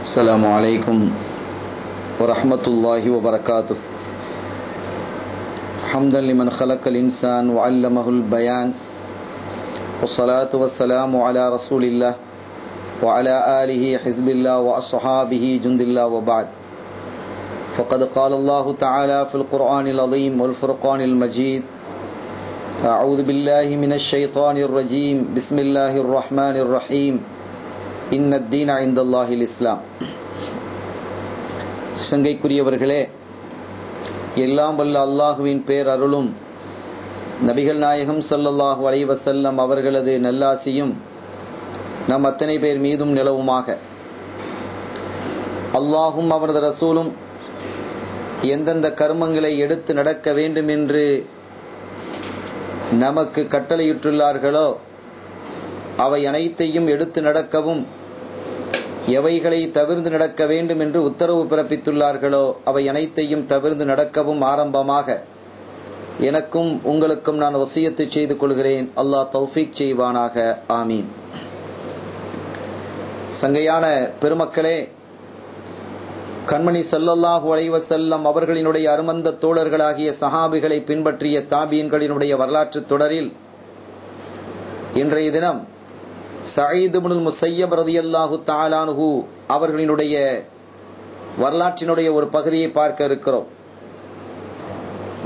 السلام عليكم ورحمة الله وبركاته. حمدا لمن خلق الإنسان وعلمه البيان، والصلاة والسلام على رسول الله وعلى آله حزب الله وأصحابه جند الله، وبعد. فقد قال الله تعالى في القرآن العظيم والفرقان المجيد: أعوذ بالله من الشيطان الرجيم، بسم الله الرحمن الرحيم، இன்ன தீன இந்தல்லாஹில் இஸ்லாம். சங்கைக்குரியவர்களே, எல்லாம் வல்ல அல்லாஹுவின் பேரருளும் நபிகள் நாயகம் ஸல்லல்லாஹு அலைஹி வஸல்லம் அவர்களது நல்லாசியும் நம் அத்தனை பேர் மீதும் நிலவுமாக. அல்லாஹும் அவரது ரசூலும் எந்தெந்த கர்மங்களை எடுத்து நடக்க வேண்டும் என்று நமக்கு கட்டளையிட்டுள்ளார்களோ அவை அனைத்தையும் எடுத்து நடக்கவும், எவைகளை தவிர்த்து நடக்க வேண்டும் என்று உத்தரவு பிறப்பித்துள்ளார்களோ அவை அனைத்தையும் தவிர்த்து நடக்கவும் ஆரம்பமாக எனக்கும் உங்களுக்கும் நான் வசியத்து செய்து கொள்கிறேன். அல்லாஹ் தௌஃபீக் செய்வானாக. ஆமீன். சங்கையான பெருமக்களே, கண்மணி ஸல்லல்லாஹு அலைஹி வஸல்லம் அவர்களினுடைய அருமந்த தோழர்களாகிய சஹாபிகளை பின்பற்றிய தாபீன்களினுடைய வரலாற்று தொடரில் இன்றைய தினம் சயீத் இப்னுல் முஸய்யப் ரலியல்லாஹு தஆலா அன்ஹு அவர்களினுடைய வரலாற்றினுடைய ஒரு பகுதியை பார்க்க இருக்கிறோம்.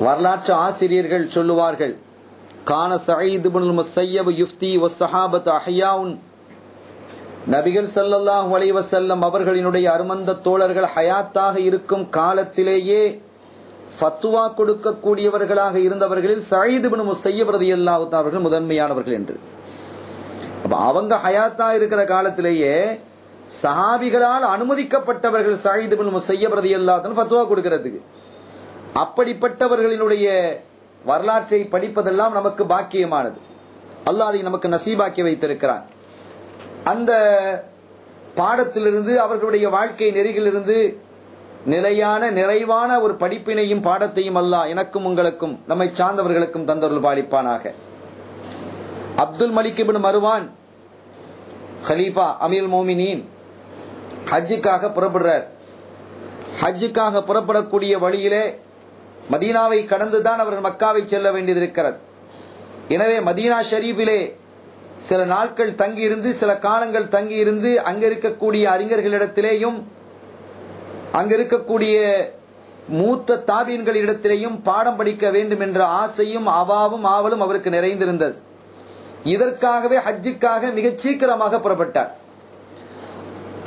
வரலாற்று ஆசிரியர்கள் சொல்லுவார்கள், கான சயீத் இப்னுல் முஸய்யப் யுஃப்தி வஸ்ஸஹாபத்து அஹ்யாஉன். நபிகள் ஸல்லல்லாஹு அலைஹி வஸல்லம் அவர்களினுடைய அருமந்த தோழர்கள் ஹயாத்தாக இருக்கும் காலத்திலேயே ஃபத்வா கொடுக்கக்கூடியவர்களாக இருந்தவர்களில் சயீத் இப்னு முஸய்யப் ரலியல்லாஹு தஆலா அவர்கள் முதன்மையானவர்கள் என்று. அவங்க ஹயாத்தா இருக்கிற காலத்திலேயே சஹாபிகளால் அனுமதிக்கப்பட்டவர்கள் சயீத் இப்னு முஸய்யப் ரலியல்லாஹு தஆலா ஃபத்வா கொடுக்கிறதுக்கு. அப்படிப்பட்டவர்களினுடைய வரலாற்றை படிப்பதெல்லாம் நமக்கு பாக்கியமானது. அல்லாஹ் அதை நமக்கு நசீபாக்கி வைத்திருக்கிறான். அந்த பாடத்திலிருந்து, அவர்களுடைய வாழ்க்கை நெறிகளிலிருந்து நிலையான நிறைவான ஒரு படிப்பினையும் பாடத்தையும் அல்லாஹ் எனக்கும் உங்களுக்கும் நம்மை சார்ந்தவர்களுக்கும் தந்தருள் பாலிப்பானாக. அப்துல் மலிக் இப்னு மர்வான் கலீஃபா அமீருல் மோமினீன் ஹஜ்ஜுக்காக புறப்படுறார். ஹஜ்ஜுக்காக புறப்படக்கூடிய வழியிலே மதீனாவை கடந்துதான் அவர்கள் மக்காவை செல்ல வேண்டியதிருக்கிறது. எனவே மதீனா ஷரீஃபிலே சில நாட்கள் தங்கியிருந்து, சில காலங்கள் தங்கியிருந்து அங்க இருக்கக்கூடிய அறிஞர்களிடத்திலேயும் அங்க இருக்கக்கூடிய மூத்த தாபீன்களிடத்திலேயும் பாடம் படிக்க வேண்டும் என்ற ஆசையும் அவாவும் ஆவலும் அவருக்கு நிறைந்திருந்தது. இதற்காகவே ஹஜ்ஜுக்காக மிக சீக்கிரமாக புறப்பட்டார்.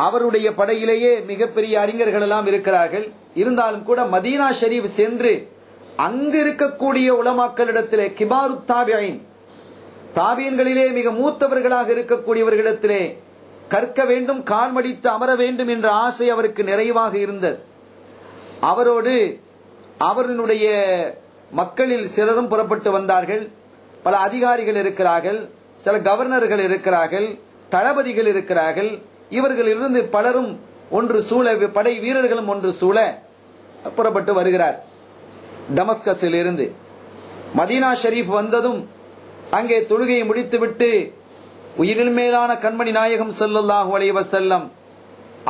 அவருடைய படையிலேயே மிகப்பெரிய அறிஞர்கள் எல்லாம் இருக்கிறார்கள். இருந்தாலும் கூட மதீனா ஷரீஃப் சென்று அங்கு இருக்கக்கூடிய உலமாக்களிடத்திலே, கிபாரு தாபியின், தாபியன்களிலே மிக மூத்தவர்களாக இருக்கக்கூடியவர்களிடத்திலே கற்க வேண்டும், கால்மடித்து அமர வேண்டும் என்ற ஆசை அவருக்கு நிறைவாக இருந்தது. அவரோடு அவர்களுடைய மக்களில் சிலரும் புறப்பட்டு வந்தார்கள். பல அதிகாரிகள் இருக்கிறார்கள், சில கவர்னர்கள் இருக்கிறார்கள், தளபதிகள் இருக்கிறார்கள். இவர்களிலிருந்து பலரும் ஒன்று சூழ, படை வீரர்களும் ஒன்று சூழ புறப்பட்டு வருகிறார். டமஸ்கஸில் இருந்து மதீனா ஷரீஃப் வந்ததும் அங்கே தொழுகையை முடித்துவிட்டு உயிரின் மேலான கண்மணி நாயகம் ஸல்லல்லாஹு அலைஹி வஸல்லம்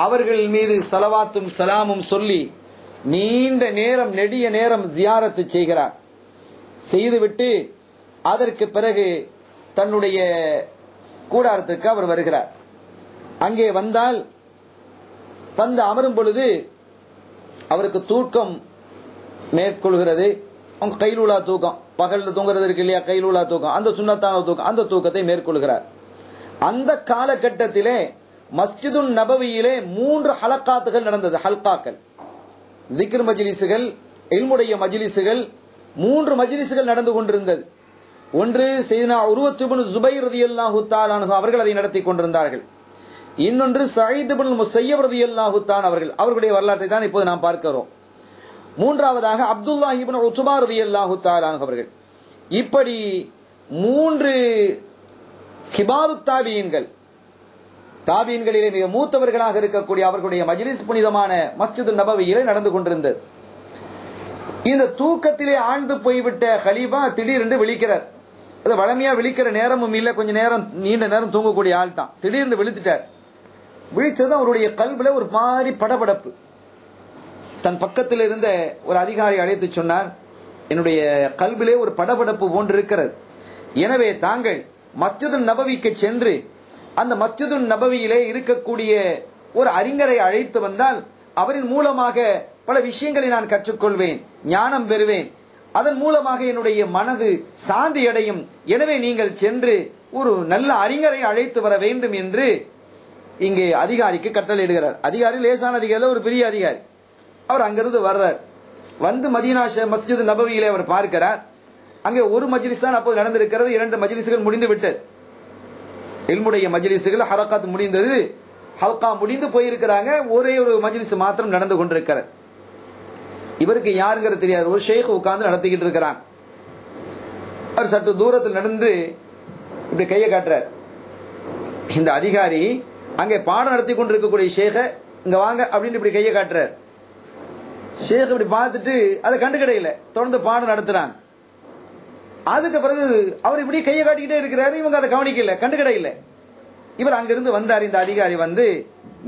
அவர்கள் மீது ஸலவாத்தும் சலாமும் சொல்லி நீண்ட நேரம், நெடிய நேரம் ஜியாரத்து செய்கிறார். செய்துவிட்டு அதற்கு பிறகு தன்னுடைய கூடாரத்திற்கு அவர் வருகிறார். அங்கே வந்தால் வந்து அமரும் பொழுது அவருக்கு தூக்கம் மேற்கொள்கிறது. அவங்க கைலூலா தூக்கம், பகல்ல தூங்குறது இருக்கு இல்லையா, கைலூலா தூக்கம், அந்த சுன்னத்தான தூக்கம், அந்த தூக்கத்தை மேற்கொள்கிறார். அந்த காலகட்டத்திலே மஸ்ஜிதுன் நபவியிலே 3 ஹலக்காத்துகள் நடந்தது. ஹல்காக்கள், திக்ர் மஜ்லிஸுகள், இல்முடைய மஜ்லிஸுகள், 3 மஜ்லிஸுகள் நடந்து கொண்டிருந்தது. ஒன்று சையதுனா உர்வத் இப்னு ஸுபைர் ரலியல்லாஹு தஆலா அன்ஹு அவர்கள் அதை நடத்தி கொண்டிருந்தார்கள். இன்னொன்று சயீத் இப்னுல் முஸய்யப் ரலியல்லாஹு தஆலா அவர்களுடைய வரலாற்றை தான் இப்போது நாம் பார்க்கிறோம். மூன்றாவதாக அப்துல்லாஹ் இப்னு உத்பா ரலியல்லாஹு தஆலா அன்ஹு அவர்கள். இப்படி 3 கிபாரு தாபீன்கள், தாபீன்களிலே மிக மூத்தவர்களாக இருக்கக்கூடிய அவர்களுடைய மஜ்லிஸ் புனிதமான மஸ்ஜிதுன் நபவியிலே நடந்து கொண்டிருந்தது. இந்த தூக்கத்திலே ஆழ்ந்து போய்விட்ட கலீஃபா திடீரென்று விழிக்கிறார். அது வளமையா விழிக்கிற நேரமும் இல்லை, கொஞ்ச நேரம் நீண்ட நேரம் தூங்கக்கூடிய ஆள் தான். திடீர்னு விழித்துட்டார். விழித்தது அவருடைய கல்வில ஒரு மாதிரி படபடப்பு. தன் பக்கத்தில் இருந்த ஒரு அதிகாரி அழைத்து சொன்னார், என்னுடைய கல்விலே ஒரு படபடப்பு போன்று இருக்கிறது. எனவே தாங்கள் மஸ்ஜிது நபவிக்கு சென்று அந்த மஸ்ஜிது நபவியிலே இருக்கக்கூடிய ஒரு அறிஞரை அழைத்து வந்தால் அவரின் மூலமாக பல விஷயங்களை நான் கற்றுக்கொள்வேன், ஞானம் பெறுவேன், அதன் மூலமாக என்னுடைய மனது சாந்தி அடையும். எனவே நீங்கள் சென்று ஒரு நல்ல அறிஞரை அழைத்து வர வேண்டும் என்று இங்கே அதிகாரிக்கு கட்டளையிடுகிறார். அதிகாரி லேசான அதிகாரி, ஒரு பெரிய அதிகாரி. அவர் அங்கிருந்து வர்றார். வந்து மதீனா மஸ்ஜிது நபவியிலே அவர் பார்க்கிறார். அங்கே ஒரு மஜ்லிஸ் தான் அப்போது நடந்திருக்கிறது, 2 மஜ்லிஸ்கள் முடிந்து விட்டது. இல்முடைய மஜ்லிஸ்கள் ஹரகாத் முடிந்தது, ஹல்கா முடிந்து போயிருக்கிறாங்க. ஒரே ஒரு மஜ்லிஸ் மாத்திரம் நடந்து கொண்டிருக்கிறது. இவருக்கு யாருங்கிறது தெரியாது. ஒரு ஷேக் உட்கார்ந்து நடத்திக்கிட்டு இருக்கிறாங்க. அவர் சற்று தூரத்தில் நடந்து இப்படி கையை காட்டுறார். இந்த அதிகாரி அங்கே பாடம் நடத்தி கொண்டிருக்கக்கூடிய ஷேக இங்க வாங்க அப்படின்னு இப்படி கையை காட்டுறார். ஷேக் இப்படி பார்த்துட்டு அதை கண்டுக்கிடையில தொடர்ந்து பாடம் நடத்துறாங்க. அதுக்கு பிறகு அவர் இப்படி கையை காட்டிக்கிட்டே இருக்கிறாரு. இவங்க அதை கவனிக்கல, கண்டுக்கிடையில. இவர் அங்கிருந்து வந்தார். இந்த அதிகாரி வந்து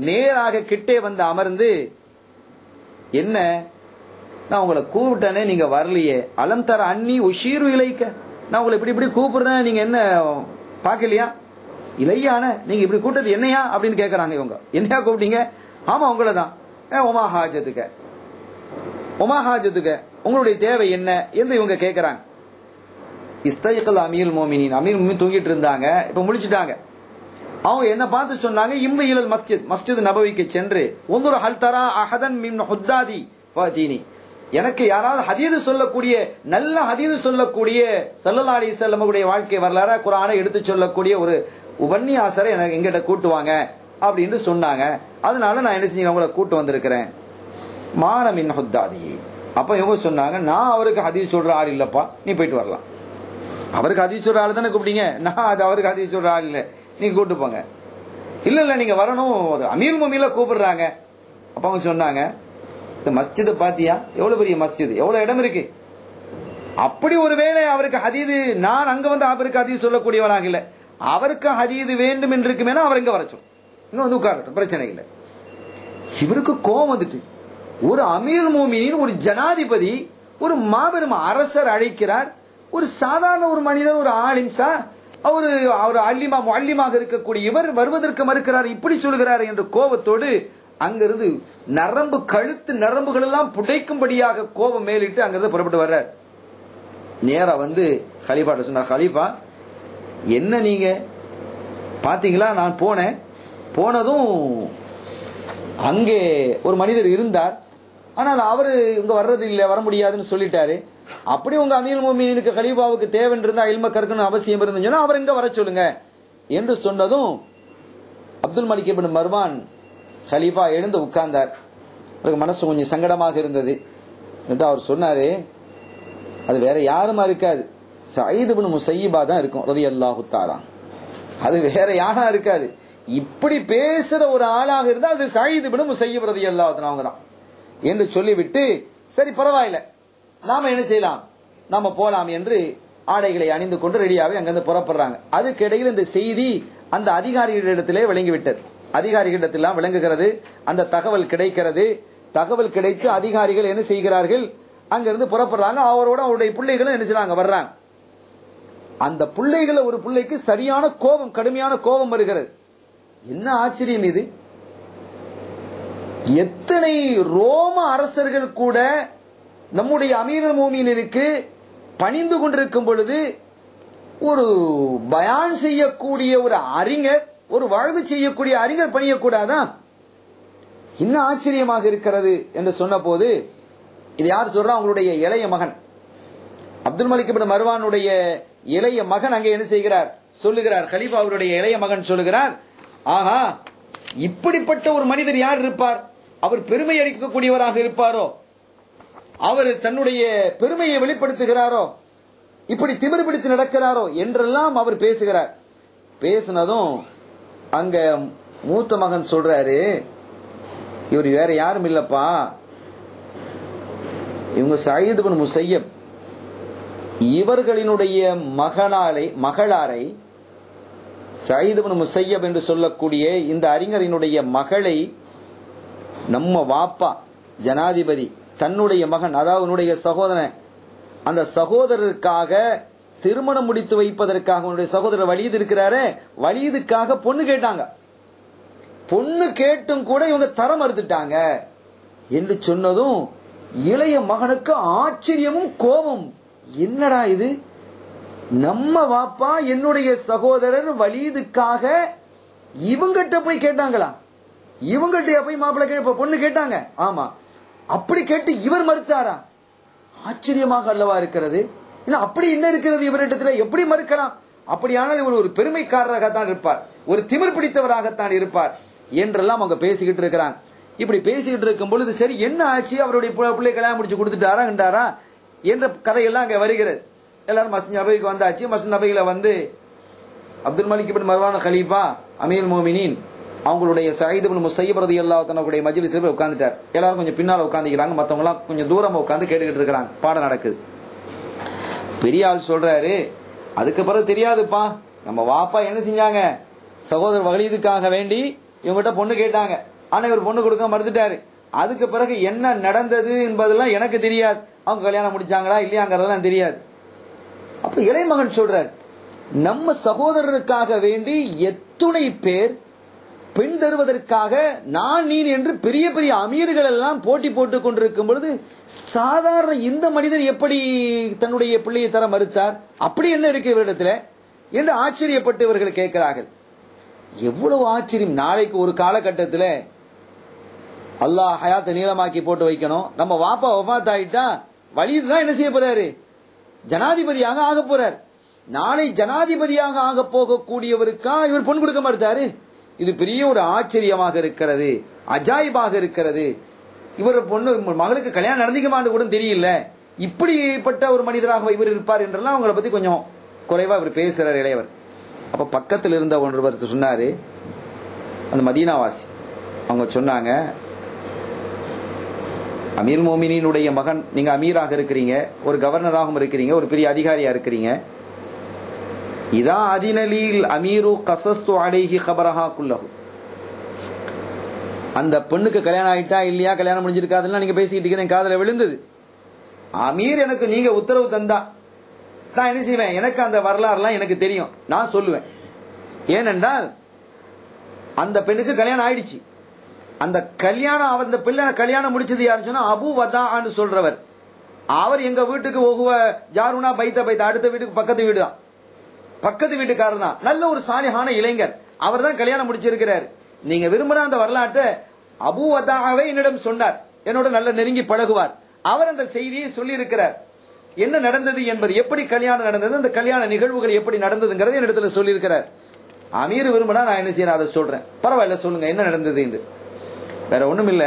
நேராக கிட்டே வந்து அமர்ந்து, என்ன நான் உங்களை கூப்பிட்டேனே, நீங்க வரலையே, அலம் தர அன்னி உஷீரு இலைக்க, நான் உங்களை இப்படி இப்படி கூப்பிடுறேன், நீங்க என்ன பாக்கலையா? இலையான நீங்க இப்படி கூட்டது என்னையா அப்படின்னு கேட்கறாங்க. இவங்க என்னையா கூப்பிட்டீங்க? ஆமா உங்களை தான். ஒமா ஹாஜத்துக்க, ஒமா ஹாஜத்துக்க, உங்களுடைய தேவை என்ன என்று இவங்க கேட்கறாங்க. இஸ்தைகல் அமீர் மோமினின், அமீர் மோமின் தூங்கிட்டு இருந்தாங்க, இப்ப முடிச்சுட்டாங்க. அவங்க என்ன பார்த்து சொன்னாங்க, இம்மு இலல் மஸ்ஜித், மஸ்ஜித் நபவிக்கு சென்று ஒன்னுரு ஹல் தரா அஹதன் மின் ஹுத்தாதி ஃபாதீனி, எனக்கு யாராவது ஹதீது சொல்லக்கூடிய, நல்ல ஹதீது சொல்லக்கூடிய ஸல்லல்லாஹு அலைஹி வஸல்லம் உடைய வாழ்க்கை வரலாறு குர்ஆனை எடுத்து சொல்லக்கூடிய ஒரு உபன்யாசரை எனக்கு எங்கிட்ட கூட்டுவாங்க அப்படின்னு சொன்னாங்க. அதனால நான் என்ன செஞ்சேன், உங்களை கூட்டு வந்திருக்கிறேன். மான மின் ஹுத்தாதி. அப்ப இவங்க சொன்னாங்க, நான் அவருக்கு ஹதீஸ் சொல்ற ஆள் இல்லப்பா, நீ போயிட்டு வரலாம். அவருக்கு ஹதீஸ் சொல்ற ஆள் தானே கூப்பிட்டீங்க, நான் அது அவருக்கு ஹதீஸ் சொல்ற ஆள் இல்லை, நீங்க கூட்டு போங்க. இல்ல இல்ல நீங்க வரணும், ஒரு அமீர் முமில கூப்பிடுறாங்க. அப்ப அவங்க சொன்னாங்க, இந்த மஸ்ஜித் பாத்தியா, எவ்வளவு பெரிய மஸ்ஜித், எவ்வளவு இடம் இருக்கு. அப்படி ஒருவேளை அவருக்கு ஹதீது, நான் அங்க வந்து அவருக்கு ஹதீஸ் சொல்லக்கூடியவனாக இல்லை, அவருக்கு ஹதீது வேண்டும் என்று இருக்குமேனா அவர் இங்க வரச்சோம், இங்க வந்து உட்காரட்டும், பிரச்சனை இல்லை. இவருக்கு கோபம் வந்துட்டு, ஒரு அமீர் மோமினின், ஒரு ஜனாதிபதி, ஒரு மாபெரும் அரசர் அழைக்கிறார், ஒரு சாதாரண ஒரு மனிதர், ஒரு ஆலிம்சா, அவர் அல்லிமா முஅல்லிமாக இருக்கக்கூடிய இவர் வருவதற்கு மறுக்கிறார், இப்படி சொல்கிறார் என்ற கோபத்தோடு அங்கிருந்து நரம்பு, கழுத்து நரம்புகள் எல்லாம் புடைக்கும்படியாக கோபம் மேலிட்டு அங்கிருந்து புறப்பட்டு வர்றார். நேரா வந்து ஹலீஃபாட்ட சொன்னார், ஹலீஃபா என்ன நீங்க பாத்தீங்களா, நான் போனதும் அங்கே ஒரு மனிதர் இருந்தார், ஆனால் அவரு இங்க வர்றது இல்லை, வர முடியாதுன்னு சொல்லிட்டாரு. அப்படி உங்க அமீர் மோமினுக்கு கலீஃபாவுக்கு தேவன் இருந்தா, இல்ம கற்கணும் அவசியம் இருந்துன்னு சொன்னா அவர் எங்க வர சொல்லுங்க என்று சொன்னதும் அப்துல் மலிக் இப்னு மர்வான் கலீஃபா எழுந்து உட்கார்ந்தார். அவருக்கு மனசு கொஞ்சம் சங்கடமாக இருந்தது. அவர் சொன்னாரு, அது வேற யாருமா இருக்காது, சயீத் இப்னு முஸையிபா தான் இருக்கும் ரலியல்லாஹு தஆலா, அது வேற யாரா இருக்காது. இப்படி பேசுற ஒரு ஆளாக இருந்தா அது சயீத் இப்னு முஸையிப் ரலியல்லாஹு தஆலா அவங்க தான் என்று சொல்லிவிட்டு, சரி பரவாயில்லை, நாம என்ன செய்யலாம், நாம போலாம் என்று ஆடைகளை அணிந்து கொண்டு ரெடியாவே அங்கிருந்து புறப்படுறாங்க. அதுக்கு இடையில் இந்த செய்தி அந்த அதிகாரிகளிடத்திலே விளங்கிவிட்டது. அதிகாரிகளிடத்திலாம் விளங்குகிறது, அந்த தகவல் கிடைக்கிறது. தகவல் கிடைத்து அதிகாரிகள் என்ன செய்கிறார்கள், அங்கிருந்து புறப்படுறாங்க. அவரோட அவருடைய பிள்ளைகளும் என்ன செய்யறாங்க, வர்றாங்க. அந்த பிள்ளைகளை, ஒரு பிள்ளைக்கு சரியான கோபம், கடுமையான கோபம் வருகிறது. என்ன ஆச்சரியம் இது, எத்தனை ரோம அரசர்கள் கூட நம்முடைய அமீருல் மோமினுக்கு பணிந்து கொண்டிருக்கும் பொழுது ஒரு பயான் செய்யக்கூடிய ஒரு அறிஞர், ஒரு வாழ்வு செய்யக்கூடிய அறிஞர் பணியக்கூடாதான், இன்னும் ஆச்சரியமாக இருக்கிறது என்று சொன்ன போது, இது யார் சொல்றா, அவங்களுடைய இளைய மகன் அப்துல் மலிக் இப்னு மர்வானுடைய இளைய மகன் அங்கே என்ன செய்கிறார், சொல்லுகிறார். கலீஃபா அவருடைய இளைய மகன் சொல்லுகிறார், ஆஹா இப்படிப்பட்ட ஒரு மனிதர் யார் இருப்பார், அவர் பெருமை அளிக்கக்கூடியவராக இருப்பாரோ, அவர் தன்னுடைய பெருமையை வெளிப்படுத்துகிறாரோ, இப்படி திமிர் பிடித்து நடக்கிறாரோ என்றெல்லாம் அவர் பேசுகிறார். பேசினதும் அங்க மூத்த மகன் சொல்றாரு, இவர் வேற யாரும் இல்லப்பா, இவங்க சயீத் இப்னு முஸையிப், இவர்களினுடைய மகளாரை சயீத் இப்னு முஸையப் என்று சொல்லக்கூடிய இந்த அறிஞரினுடைய மகளை நம்ம வாப்பா ஜனாதிபதி தன்னுடைய மகன், அதாவது சகோதரன், அந்த சகோதரருக்காக திருமணம் முடித்து வைப்பதற்காக உன்னுடைய சகோதரர் வலீது இருக்கிறாரே, வலீதுக்காக பொண்ணு கேட்டாங்க. பொண்ணு கேட்டும் கூட இவங்க தர மறுத்துட்டாங்க என்று சொன்னதும் இளைய மகனுக்கு ஆச்சரியமும் கோபம். என்னடா இது, நம்ம வாப்பா என்னுடைய சகோதரர் வலீதுக்காக இவங்கிட்ட போய் கேட்டாங்களா? இவங்கிட்ட போய் மாப்பிள்ளை பொண்ணு கேட்டாங்க. ஆமா, அப்படி கேட்டு இவர் மறுத்தாரா? ஆச்சரியமாக அல்லவா இருக்கிறது. அப்படி என்ன இருக்கிறது இவரிடத்துல, எப்படி மறுக்கலாம்? அப்படியானால் இவர் ஒரு பெருமைக்காரராகத்தான் இருப்பார், ஒரு திமிர் பிடித்தவராகத்தான் இருப்பார் என்றெல்லாம் அவங்க பேசிக்கிட்டு இருக்கிறாங்க. இப்படி பேசிக்கிட்டு இருக்கும் பொழுது சரி என்ன ஆச்சு, அவருடைய பிள்ளை கல்யாணம் முடிச்சு கொடுத்துட்டாரா என்ற கதையெல்லாம் அங்க வருகிறது. எல்லாரும் மஸ்ஜித் நபவிக்கு வந்தாச்சு. மஸ்ஜித் நபவியில வந்து அப்துல் மலிக் இப்னு மர்வான் கலீஃபா அமீர் மோமினின் அவங்களுடைய சயீத் இப்னு முஸையப் ரலியல்லாஹு தஆலா மஜ்லிஸ்ல போய் உட்கார்ந்துட்டார். எல்லாரும் கொஞ்சம் பின்னால உட்கார்ந்துக்கிறாங்க, மத்தவங்க எல்லாம் கொஞ்சம் தூரமா உட்கார்ந்து கேட்டுக்கிட்டு இருக்காங்க. பாடம் நடக்குது. பெரிய ஆள் சொல்றாரு, அதுக்கு பிறகு தெரியாதுப்பா, நம்ம வாப்பா என்ன செஞ்சாங்க, சகோதரர் வலீதுக்காக வேண்டி இவங்ககிட்ட பொண்ணு கேட்டாங்க. ஆனா இவர் பொண்ணு கொடுக்க மறுத்துட்டாரு. அதுக்கு பிறகு என்ன நடந்தது என்பதெல்லாம் எனக்கு தெரியாது. அவங்க கல்யாணம் முடிச்சாங்களா இல்லையாங்கிறதெல்லாம் தெரியாது. அப்ப இளைமகன் சொல்றார், நம்ம சகோதரருக்காக வேண்டி எத்துணை பேர் பெண் தருவதற்காக நான் நீ என்று பெரிய பெரிய அமீர்கள் எல்லாம் போட்டி போட்டுக் கொண்டிருக்கும் பொழுது சாதாரண இந்த மனிதர் எப்படி தன்னுடைய பிள்ளையை தர மறுத்தார்? அப்படி என்ன இருக்கு இவரிடத்துல என்று ஆச்சரியப்பட்டு இவர்கள் கேட்கிறார்கள். எவ்வளவு ஆச்சரியம்! நாளைக்கு ஒரு காலகட்டத்தில் அல்லாஹ் ஹயாத்தை நீளமாக்கி போட்டு வைக்கணும். நம்ம வாப்பா வஃபாத் ஆயிட்டா வலீது தான் என்ன செய்ய போறாரு, ஜனாதிபதியாக ஆக போறார். நாளை ஜனாதிபதியாக ஆக போகக்கூடியவருக்கா இவர் பொன் கொடுக்க மறுத்தாரு? இது பெரிய ஒரு ஆச்சரியமாக இருக்கிறது, அஜாயிபாக இருக்கிறது. இவர் பொண்ணு மகளுக்கு கல்யாணம் நடந்துக்குமான்னு கூட தெரியல, இப்படிப்பட்ட ஒரு மனிதராக இவர் இருப்பார் என்றெல்லாம் அவங்களை பத்தி கொஞ்சம் குறைவா இவர் பேசுறார் இளையவர். அப்ப பக்கத்தில் இருந்த ஒருவர் சொன்னாரு, அந்த மதீனாவாசி, அவங்க சொன்னாங்க, அமீர் மோமினினுடைய மகன், நீங்க அமீராக இருக்கிறீங்க, ஒரு கவர்னராகவும் இருக்கிறீங்க, ஒரு பெரிய அதிகாரியா இருக்கிறீங்க. இதா அதினலில் அமீரு கசஸ்து அலைஹி கபரஹா குல்லஹு. அந்த பெண்ணுக்கு கல்யாணம் ஆயிட்டா இல்லையா, கல்யாணம் முடிஞ்சிருக்காதுன்னா நீங்க பேசிக்கிட்டு இருக்கீங்க, காதல விழுந்தது. அமீர் எனக்கு நீங்க உத்தரவு தந்தா நான் என்ன செய்வேன், எனக்கு அந்த வரலாறுலாம் எனக்கு தெரியும், நான் சொல்லுவேன். ஏனென்றால் அந்த பெண்ணுக்கு கல்யாணம் ஆயிடுச்சு. அந்த கல்யாணம், அந்த பிள்ளை கல்யாணம் முடிச்சது யாருன்னு சொன்னா அபு வதான்னு சொல்றவர். அவர் எங்க வீட்டுக்கு ஒகுவ ஜாருனா பைத்த பைத்த, அடுத்த வீட்டுக்கு பக்கத்து வீடு தான், பக்கத்து வீட்டுக்காரர் தான், நல்ல ஒரு சாலிஹான இளைஞர். அவர் தான் கல்யாணம் முடிச்சிருக்கிறார். நீங்க விரும்பின அந்த வரலாற்றை அபு வதாவை என்னிடம் சொன்னார், என்னோட நல்ல நெருங்கி பழகுவார். அவர் அந்த செய்தியை சொல்லி இருக்கிறார். என்ன நடந்தது என்பது, எப்படி கல்யாணம் நடந்தது, அந்த கல்யாண நிகழ்வுகள் எப்படி நடந்ததுங்கிறது என்னிடத்துல சொல்லி இருக்கிறார். அமீர் விரும்பினா நான் என்ன செய்யறேன் அதை சொல்றேன், பரவாயில்ல சொல்லுங்க என்ன நடந்தது என்று. வேற ஒண்ணும் இல்ல,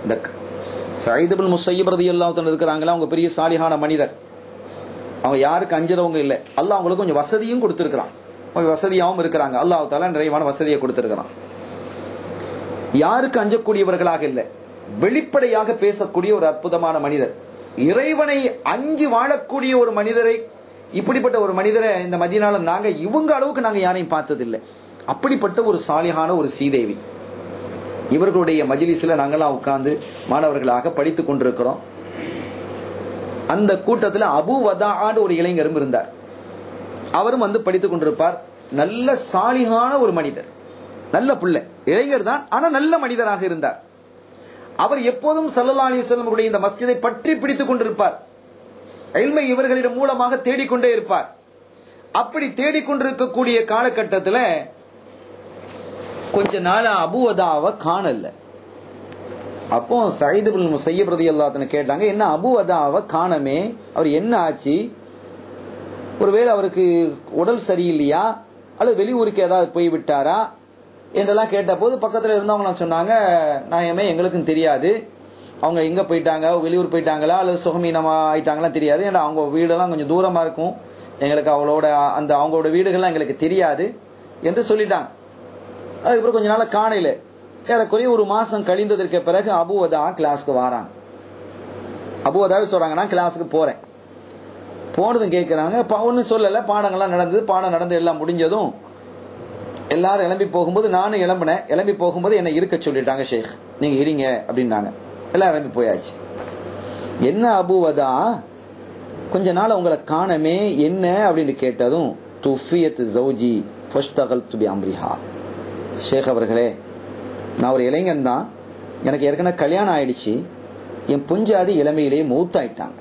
இந்த சயீத் இப்னு முஸையப் ரலியல்லாஹு தஆலா இருக்கிறாங்களா, அவங்க பெரிய சாலிஹான மனிதர். அவங்க யாருக்கு அஞ்சறவங்க இல்லை. அல்லாஹ் அவங்களுக்கு கொஞ்சம் வசதியும் கொடுத்திருக்கிறான், கொஞ்சம் வசதியாகவும் இருக்கிறாங்க. அல்லாஹ் தஆலா நிறைவான வசதியை கொடுத்திருக்கிறான். யாருக்கு அஞ்சக்கூடியவர்களாக இல்லை, வெளிப்படையாக பேசக்கூடிய ஒரு அற்புதமான மனிதர், இறைவனை அஞ்சி வாழக்கூடிய ஒரு மனிதரை, இப்படிப்பட்ட ஒரு மனிதரை இந்த மதீனால நாங்க இவங்க அளவுக்கு நாங்க யாரையும் பார்த்ததில்லை. அப்படிப்பட்ட ஒரு சாலிஹான ஒரு சீதேவி. இவர்களுடைய மஜ்லிஸ்ல நாங்கெல்லாம் உட்கார்ந்து மாணவர்களாக படித்துக் கொண்டிருக்கிறோம். அந்த கூட்டத்தில் அபு வதான்னு ஒரு இளைஞரும் இருந்தார். அவரும் வந்து படித்துக் கொண்டிருப்பார். நல்ல சாலிஹான ஒரு மனிதர், நல்ல பிள்ளை, இளைஞர் தான், ஆனா நல்ல மனிதராக இருந்தார். அவர் எப்போதும் ஸல்லல்லாஹு அலைஹி வஸல்லம் இந்த மஸ்ஜிதை பற்றி பிடித்துக் கொண்டிருப்பார். இல்மை இவர்களிடம் மூலமாக தேடிக்கொண்டே இருப்பார். அப்படி தேடிக்கொண்டிருக்கக்கூடிய காலகட்டத்தில் கொஞ்ச நாள் அபு வதாவை காணல. அப்போ சயீத் இப்னு முஸையப் ரலியல்லாஹு தஆலா கேட்டாங்க, என்ன அபு வதாவை காணமே, அவர் என்ன ஆச்சு, ஒருவேளை அவருக்கு உடல் சரியில்லையா அல்லது வெளியூருக்கு ஏதாவது போய் விட்டாரா என்றெல்லாம் கேட்ட போது பக்கத்தில் இருந்தவங்க சொன்னாங்க, நாயமே எங்களுக்கும் தெரியாது, அவங்க எங்க போயிட்டாங்க, வெளியூர் போயிட்டாங்களா அல்லது சுகமீனமா ஆயிட்டாங்களா தெரியாது, ஏன்னா அவங்க வீடெல்லாம் கொஞ்சம் தூரமா இருக்கும், எங்களுக்கு அவங்களோட அந்த அவங்களோட வீடுகள்லாம் எங்களுக்கு தெரியாது என்று சொல்லிட்டாங்க. அதுக்கப்புறம் கொஞ்ச நாள் காணையில ஏறக்குறைய ஒரு மாசம் கழிந்ததற்கு பிறகு அபு வதா கிளாஸ்க்கு வராங்க. அபு வதாவே சொல்றாங்க, நான் கிளாஸுக்கு போறேன். போனதும் கேட்கிறாங்க, ஒன்னும் சொல்லல, பாடங்கள்லாம் நடந்தது, பாடம் நடந்து எல்லாம் முடிஞ்சதும் எல்லாரும் எழும்பி போகும்போது நானும் எழும்பினேன். எழும்பி போகும்போது என்னை இருக்க சொல்லிட்டாங்க. ஷேக் நீங்க இருங்க அப்படின்னாங்க. எல்லாரும் எழும்பி போயாச்சு. என்ன அபூவதா, கொஞ்ச நாள் உங்களை காணமே, என்ன அப்படின்னு கேட்டதும் துஃபியத் ஜௌஜி ஃபஷ்தகல்து பி அம்ரிஹா. ஷேக் அவர்களே, நான் ஒரு இளைஞன் தான், எனக்கு ஏற்கனவே கல்யாணம் ஆயிடுச்சு, என் பொஞ்சாதி இளமையிலேயே மௌத்தாயிட்டாங்க.